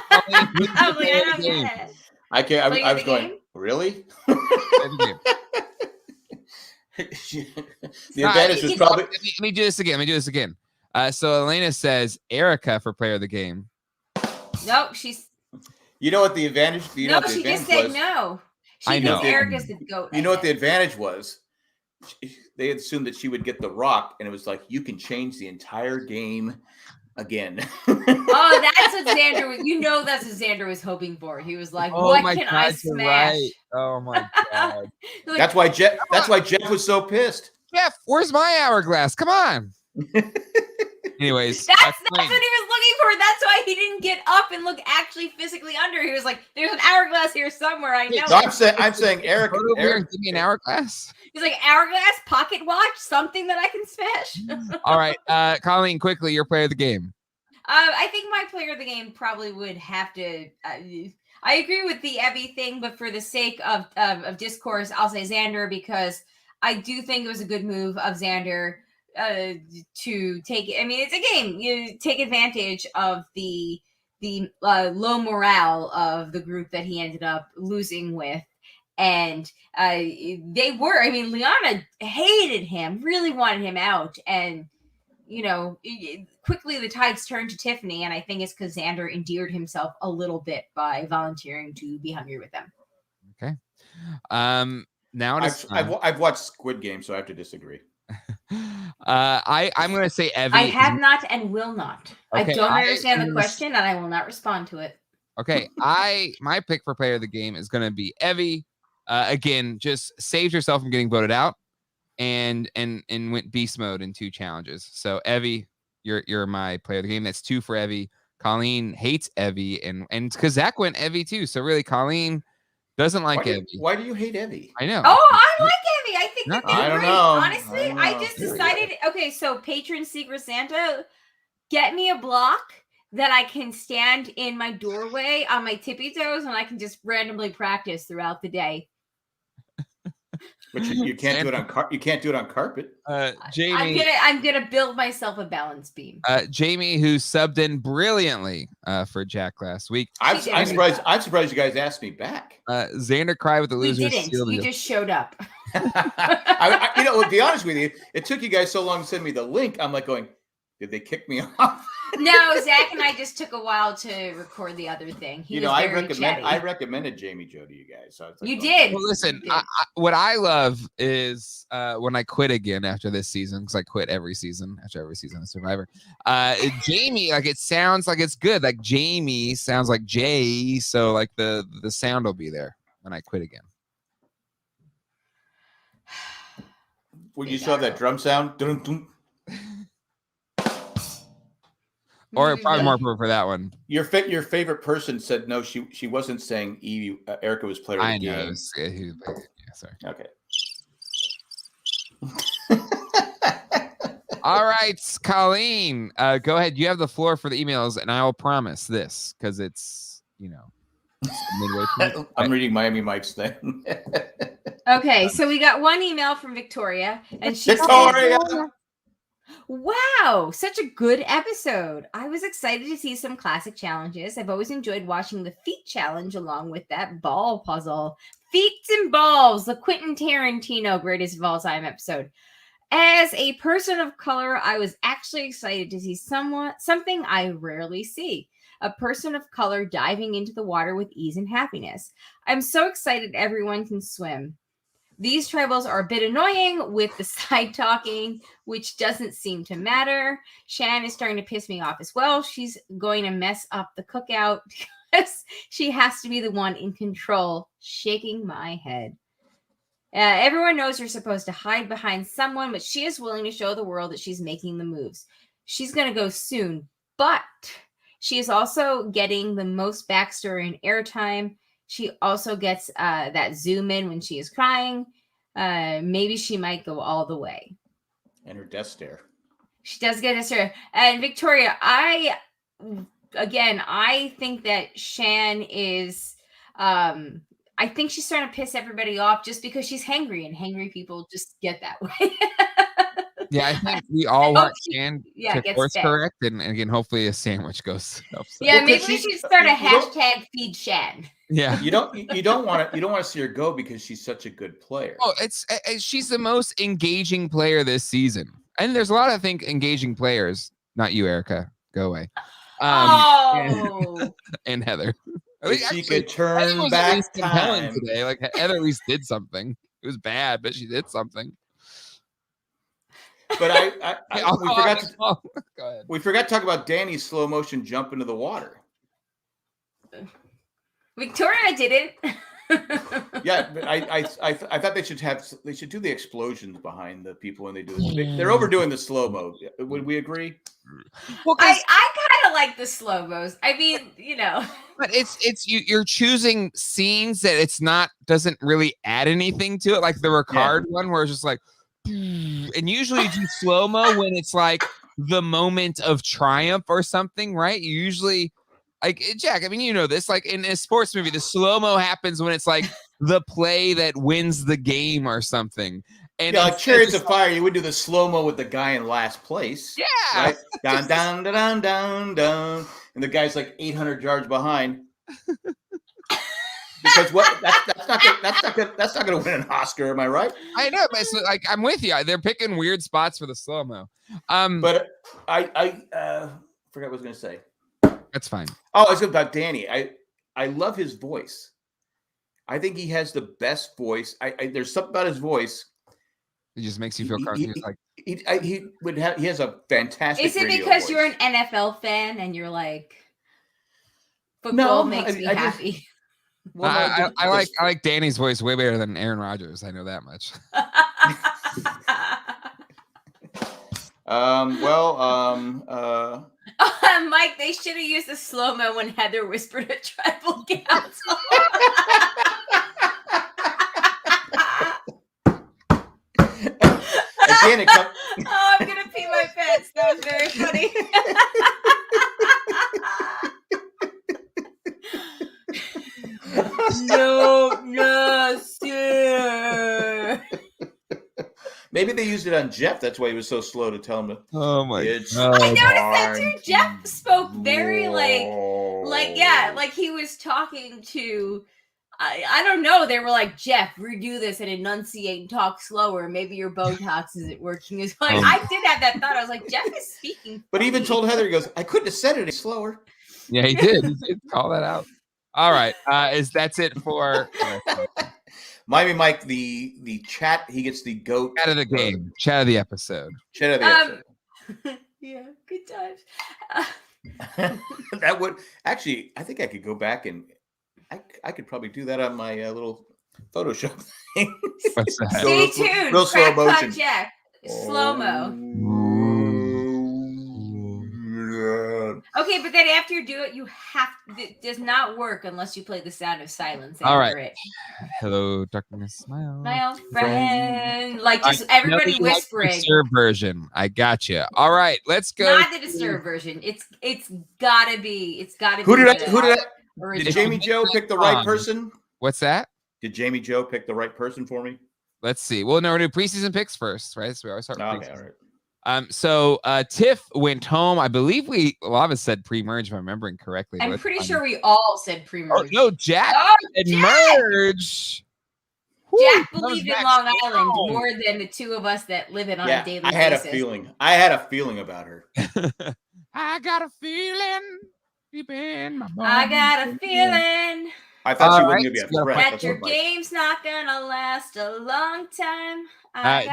was going, really? The advantage was probably. Let me do this again. So Elena says Erica for player of the game. Nope, she's. You know what the advantage? She just said no. She thinks Erica's the GOAT. You know what the advantage was? They assumed that she would get the rock, and it was like you can change the entire game again. Oh, that's what Xander was. That's what Xander was hoping for. He was like, "What can I smash?" Right. Oh my God. Like, that's why Jeff was so pissed. Jeff, where's my hourglass? Come on. Anyways, that's what he was looking for. That's why he didn't get up and look actually physically under. He was like, "There's an hourglass here somewhere. I know." No, I'm saying Eric, give me an hourglass. He's like, hourglass, pocket watch, something that I can smash. All right, Colleen, quickly, your player of the game. I think my player of the game probably would have to. I agree with the Evie thing, but for the sake of discourse, I'll say Xander because I do think it was a good move of Xander to take. I mean, it's a game. You take advantage of the low morale of the group that he ended up losing with. And they were, I mean, Liana hated him, really wanted him out. And, quickly the tides turned to Tiffany. And I think it's because Xander endeared himself a little bit by volunteering to be hungry with them. Okay. Now I've watched Squid Game, so I have to disagree. I'm going to say Evie. I have not and will not. Okay, I don't understand the question and I will not respond to it. Okay. My pick for player of the game is going to be Evie. Again, just saved herself from getting voted out and went beast mode in 2 challenges. So Evie, you're my player of the game. That's 2 for Evie. Colleen hates Evie, and because Zach went Evie too. So really, Colleen doesn't like Evie. Why do you hate Evie? I know. Oh, I like Evie. I think that I they're don't great. know. Honestly, I just decided. Okay, so patron Secret Santa, get me a block that I can stand in my doorway on my tippy toes, and I can just randomly practice throughout the day. But you can't do it on you can't do it on carpet. Jamie, I'm gonna build myself a balance beam. Jamie, who subbed in brilliantly for Jack last week. I'm surprised. I'm surprised you guys asked me back. Xander cried with the losers. We didn't. You just showed up. To be honest with you, it took you guys so long to send me the link. I'm like going, did they kick me off? No, Zach and I just took a while to record the other thing. I recommended Jamie Joe to you guys. So you did. Well, listen, what I love is when I quit again after this season, because I quit every season after every season of Survivor. Jamie, like it sounds like it's good. Like Jamie sounds like Jay, so like the sound will be there when I quit again. Well, you saw that drum sound. Dun, dun. Or probably more for that one. Your favorite person said no. She wasn't saying Evie. Erica was player of the game. I know. Sorry. Okay. All right, Colleen, go ahead. You have the floor for the emails, and I will promise this because it's midway. I'm reading Miami Mike's thing. Okay, so we got one email from Victoria, and she Victoria. said, wow, such a good episode. I was excited to see some classic challenges. I've always enjoyed watching the feet challenge along with that ball puzzle. Feet and balls, the Quentin Tarantino greatest of all time episode. As a person of color, I was actually excited to see something I rarely see. A person of color diving into the water with ease and happiness. I'm so excited everyone can swim. These tribals are a bit annoying with the side talking, which doesn't seem to matter. Shan is starting to piss me off as well. She's going to mess up the cookout because she has to be the one in control, shaking my head. Everyone knows you're supposed to hide behind someone, but she is willing to show the world that she's making the moves. She's going to go soon, but she is also getting the most backstory and airtime. She also gets that zoom in when she is crying. Maybe she might go all the way. And her death stare. She does get a stare. And Victoria, I think that Shan is... I think she's trying to piss everybody off just because she's hangry, and hangry people just get that way. Yeah, I think we all want Shan to course correct, and again, hopefully a sandwich goes up. So. Yeah, maybe we should start a hashtag feed Shan. Yeah, you don't want to see her go because she's such a good player. Oh, she's the most engaging player this season, and there's a lot of engaging players. Not you, Erica. Go away. And Heather. She could turn back time today. Like Heather at least did something. It was bad, but she did something. But we forgot to talk about Danny's slow motion jump into the water. Victoria didn't. Yeah, but I thought they should do the explosions behind the people when they do this. They're overdoing the slow mo. Would we agree? Well, I kind of like the slow mos. I mean, but it's you're choosing scenes that doesn't really add anything to it, like the Ricard one where it's just like, and usually you do slow mo when it's like the moment of triumph or something, right? You usually. Like, Jack, I mean, you know this, like in a sports movie, the slow-mo happens when it's like the play that wins the game or something. And like Chariots of Fire, you would do the slow-mo with the guy in last place. Yeah. Right? Down, down, down, down, down. And the guy's like 800 yards behind. Because that's not gonna win an Oscar, am I right? I know, but it's like I'm with you. They're picking weird spots for the slow-mo. But I forgot what I was gonna say. That's fine. Oh, I was about Danny. I love his voice. I think he has the best voice. There's something about his voice. It just makes you feel comfortable. He has a fantastic. Is it because you're an NFL fan and you're like, football makes me happy? Well, I like Danny's voice way better than Aaron Rodgers. I know that much. Mike, they should have used the slow-mo when Heather whispered a tribal council. Again, Oh, I'm gonna pee my pants. That was very funny. No, sir. Maybe they used it on Jeff. That's why he was so slow to tell him to. Oh my God! I noticed that too. Jeff spoke very like he was talking to. I don't know. They were like, Jeff, redo this and enunciate and talk slower. Maybe your Botox isn't working as well. Like, I did have that thought. I was like, Jeff is speaking. But he even told Heather, he goes, I couldn't have said it any slower. Yeah, he did. He did call that out. All right. That's it for Miami Mike, the chat, he gets the GOAT. Chat of the game. Chat of the episode. Chat of the episode. Yeah, good times. That would actually, I think I could go back and I could probably do that on my little Photoshop thing. What's that? Stay tuned. Real slow motion. Jack. Slow-mo. Okay, but then after you do it, you have it does not work unless you play the sound of silence. All right. It. Hello, darkness, smile. My old friend. Like just everybody whispering. The Disturb version. I got you. All right, let's go. Not the Disturb version. It's gotta be. Who did Did Jamie Joe pick the right person? What's that? Did Jamie Joe pick the right person for me? Let's see. Well, no, we're doing preseason picks first, right? So we always start with preseason. All right. So Tiff went home. I believe a lot of us said pre-merge, if I'm remembering correctly. I'm pretty sure we all said pre-merge. Oh, no, Jack said merge. Jack believed in Long Island more than the two of us that live it on a daily basis. I had a feeling about her. I got a feeling deep in my bones. I got a feeling. I thought she wasn't going to be a threat. That your game's not going to last a long time.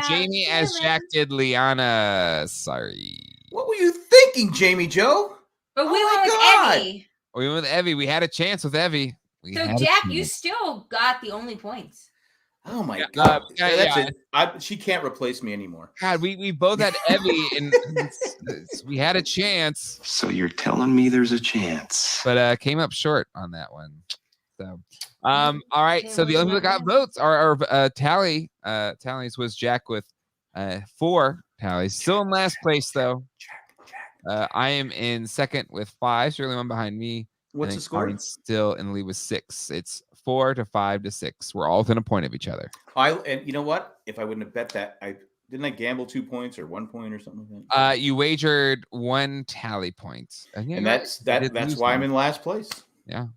Jamie as Jack did Liana. Sorry. What were you thinking, Jamie Joe? But we went with Evie. We went with Evie. We had a chance with Evie. So, Jack, you still got the only points. Oh, my God. That's it. She can't replace me anymore. God, we both had Evie, and we had a chance. So you're telling me there's a chance. But came up short on that one. So, all right. So the only people that got votes are tallies was Jack with 4 tallies. Still in last place though. I am in second with 5. So you're the only one behind me. What's the score? Still in the lead with 6. It's 4 to 5 to 6. We're all within a point of each other. And you know what? If I wouldn't have bet that, didn't I gamble 2 points or 1 point or something like that? You wagered 1 tally point, and that's why I'm in last place. Yeah.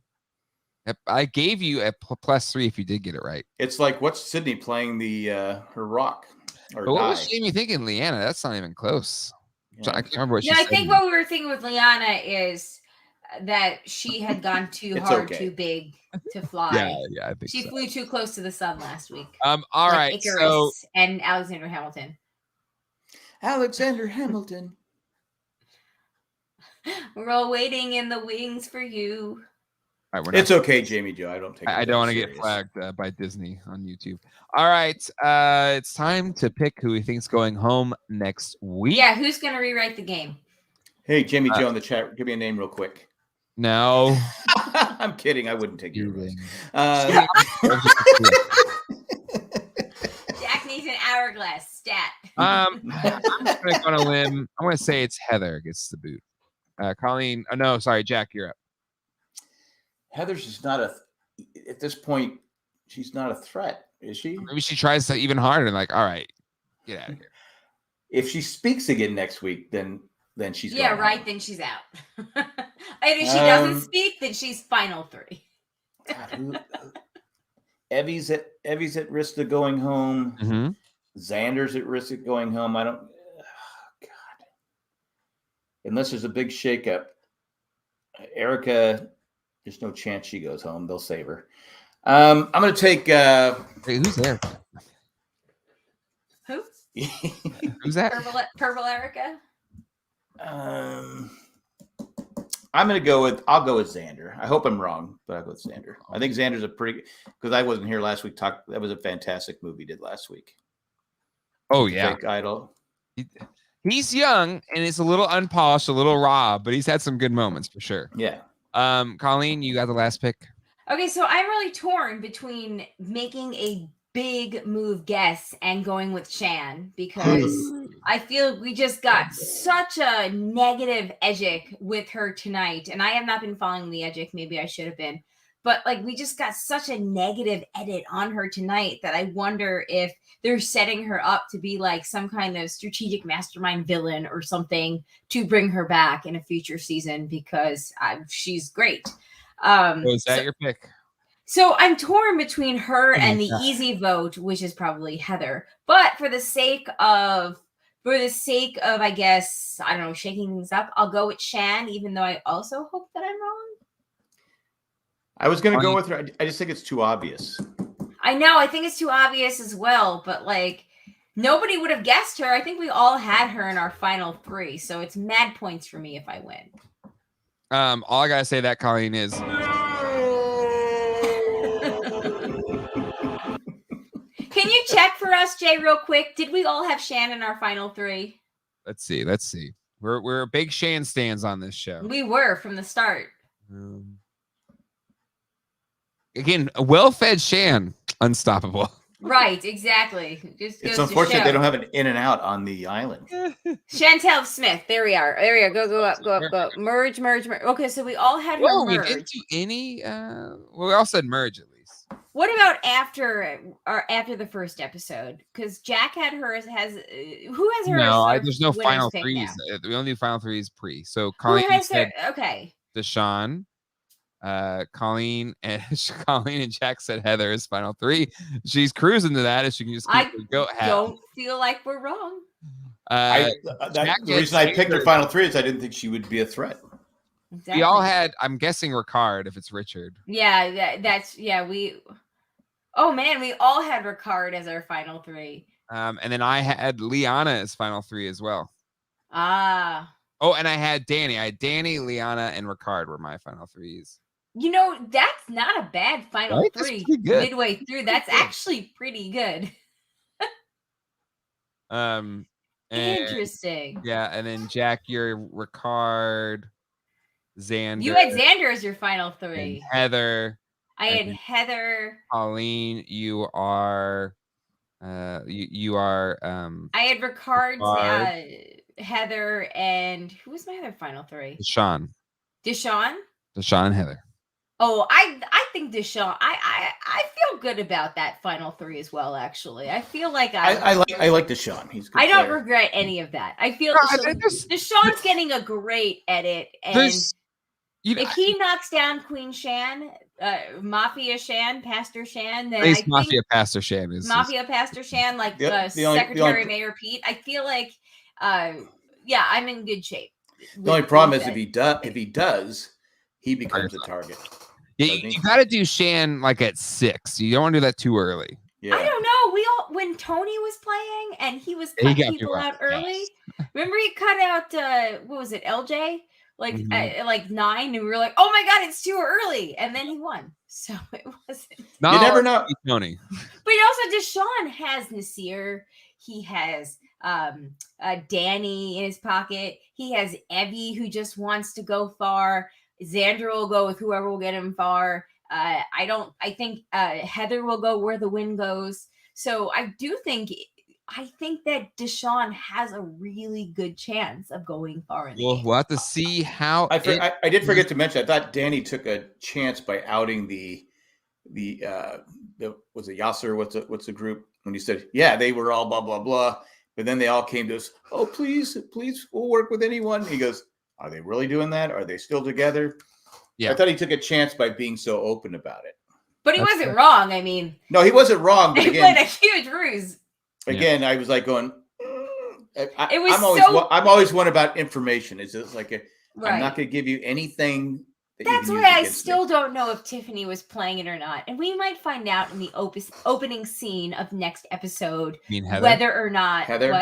I gave you a +3 if you did get it right. It's like, what's Sydney playing the her rock? Or what was Jamie thinking, Leanna? That's not even close. Yeah. I can't remember what she said. I think what we were thinking with Liana is that she had gone too hard, too big to fly. Yeah, I think she flew too close to the sun last week. All right, Icarus and Alexander Hamilton. Alexander Hamilton. We're all waiting in the wings for you. Right, it's okay, Jamie Joe. I don't take. I don't want to get flagged by Disney on YouTube. All right, it's time to pick who we think's going home next week. Yeah, who's going to rewrite the game? Hey, Jamie Joe in the chat, give me a name real quick. No, I'm kidding. I wouldn't take your advice. Jack needs an hourglass stat. I'm just going to go on a limb. I'm going to say it's Heather gets the boot. Colleen. Oh no, sorry, Jack, you're up. Heather's just not at this point, she's not a threat, is she? Maybe she tries to even harder and like, all right, get out of here. If she speaks again next week, then she's right. home. Then she's out. And if she doesn't speak, then she's final 3. God, Evie's at risk of going home. Mm-hmm. Xander's at risk of going home. I don't. God, unless there's a big shakeup, Erica. There's no chance she goes home. They'll save her. I'm going to take. Hey, who's there? Who? Who's that? Purple Erica. I'm going to go with. I'll go with Xander. I hope I'm wrong, but I'll go with Xander. I think Xander's a pretty. Because I wasn't here last week. That was a fantastic movie he did last week. Oh yeah, Fake Idol. He's young and it's a little unpolished, a little raw, but he's had some good moments for sure. Yeah. Colleen, you got the last pick. Okay, so I'm really torn between making a big move guess and going with Shan because I feel we just got such a negative edgic with her tonight, and I have not been following the edgic. Maybe I should have been, but like we just got such a negative edit on her tonight that I wonder if they're setting her up to be like some kind of strategic mastermind villain or something to bring her back in a future season because she's great. Is that your pick? So I'm torn between her and the easy vote, which is probably Heather. But for the sake of, I guess, I don't know, shaking things up, I'll go with Shan, even though I also hope that I'm wrong. I was going to go with her. I just think it's too obvious. I know. I think it's too obvious as well. But like, nobody would have guessed her. I think we all had her in our final 3. So it's mad points for me if I win. All I gotta say that, Colleen, is can you check for us, Jay, real quick? Did we all have Shan in our final 3? Let's see. We're big Shan stands on this show. We were from the start. Again, a well-fed Shan, unstoppable. Right, exactly. It's unfortunate they don't have an in and out on the island. Chantel Smith. There we are. There we are. Go up. Merge. Okay, so we all had her merge. We didn't do any. We all said merge at least. What about after the first episode? Because Jack had hers. Who has her? No, there's no final 3s. We only do final 3s pre. So Colleen said okay. Deshawn. Colleen and Jack said Heather is final 3. She's cruising to that. If she can just go. Don't feel like we're wrong. The reason I picked her final 3 is I didn't think she would be a threat. Exactly. We all had. I'm guessing Ricard if it's Richard. Yeah, Oh man, we all had Ricard as our final 3. And then I had Liana as final 3 as well. Ah. Oh, and I had Danny. I had Danny, Liana, and Ricard were my final 3s. You know, that's not a bad final 3 midway through. That's actually pretty good. Interesting. Yeah, and then Jack, you're Ricard, Xander. You had Xander as your final 3. Heather. I had Heather. Colleen, you are. You are. I had Ricard, Heather, and who was my other final 3? Deshawn, and Heather. Oh, I think Deshawn. I feel good about that final 3 as well. Actually, I feel like I like Deshawn. He's good. I don't regret any of that. I feel Deshawn's getting a great edit, and if he knocks down Queen Shan, Mafia Shan, Pastor Shan, then Pastor Shan is Pastor Shan, like Secretary Mayor Pete. I feel like, I'm in good shape. The only problem is if he does, he becomes a target. Yeah, you got to do Shan like at 6. You don't want to do that too early. Yeah. I don't know. When Tony was playing and he was cutting people out early. Yes. Remember he cut out what was it, LJ? Like 9, and we were like, "Oh my god, it's too early!" And then he won, so it wasn't. No, you never know, Tony. But also, Deshawn has Nasir. He has Danny in his pocket. He has Evie, who just wants to go far. Xander will go with whoever will get him far. I think Heather will go where the wind goes. So I think that Deshawn has a really good chance of going far in the game. We'll have to see how. I did forget to mention. I thought Danny took a chance by outing the was it Yasser? What's the group? When he said, "Yeah, they were all blah blah blah," but then they all came to us. "Oh, please, we'll work with anyone." He goes, "Are they really doing that? Are they still together?" Yeah, I thought he took a chance by being so open about it. But he wasn't wrong. I mean, no, he wasn't wrong. But they played a huge ruse. Again, I was like going. I'm always one about information. It's just like I'm not going to give you anything. That's why I still don't know if Tiffany was playing it or not, and we might find out in the opening scene of next episode whether or not Heather.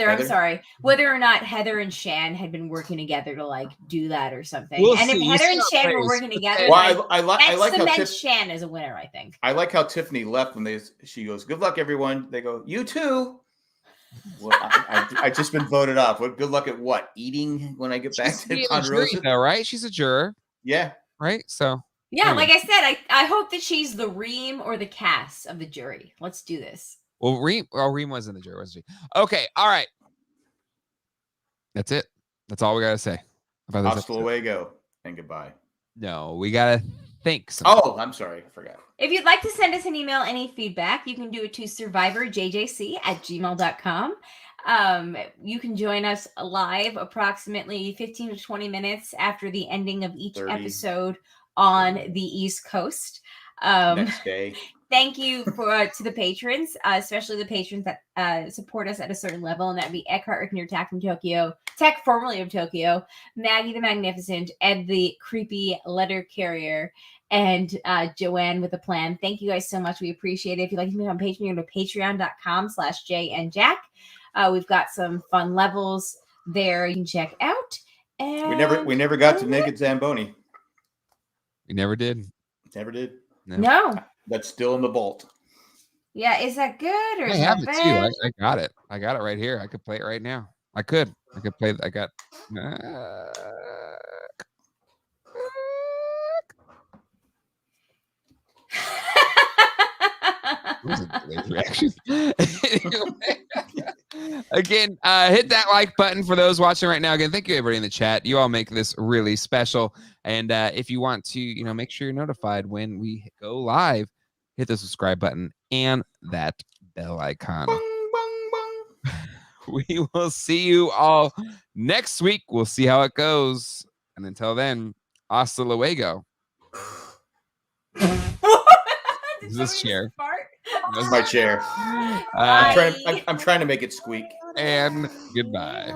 I'm sorry, whether or not Heather and Shan had been working together to like do that or something. And if Heather and Shan were working together, I like how Shan is a winner. I think. I like how Tiffany left when she goes, "Good luck, everyone." They go, "You too." Well, I just been voted off. What? Good luck at what? Eating when I get back to Ponderosa? Though, right? She's a juror. Yeah. Right. So. Yeah, like I said, I hope that she's the Reem or the Cass of the jury. Let's do this. Well, Reem wasn't the jury, wasn't she? Okay. All right. That's it. That's all we gotta say about this. Hasta luego and goodbye. No, we gotta think. Oh, I'm sorry, I forgot. If you'd like to send us an email, any feedback, you can do it to survivorjjc@gmail.com. You can join us live approximately 15 to 20 minutes after the ending of each episode on the East Coast. Next day. Thank you to the patrons, especially the patrons that support us at a certain level, and that'd be Eckhart Rickner, Tech from Tokyo, Tech formerly of Tokyo, Maggie the Magnificent, Ed the Creepy Letter Carrier, and Joanne with a Plan. Thank you guys so much. We appreciate it. If you'd like to be on Patreon, go to patreon.com/JNJack. We've got some fun levels there you can check out. And we never got to Naked Zamboni. We never did. Never did. No. That's still in the vault. Yeah, is that good or I is have that it bad? too. I got it. I got it right here. I could play it right now. I could play. I got. Reaction. Again, hit that like button for those watching right now. Again, thank you everybody in the chat. You all make this really special. And if you want to, make sure you're notified when we go live, hit the subscribe button and that bell icon. Bung, bung, bung. We will see you all next week. We'll see how it goes. And until then, hasta luego. This chair. That's my chair. I'm trying to make it squeak. And goodbye.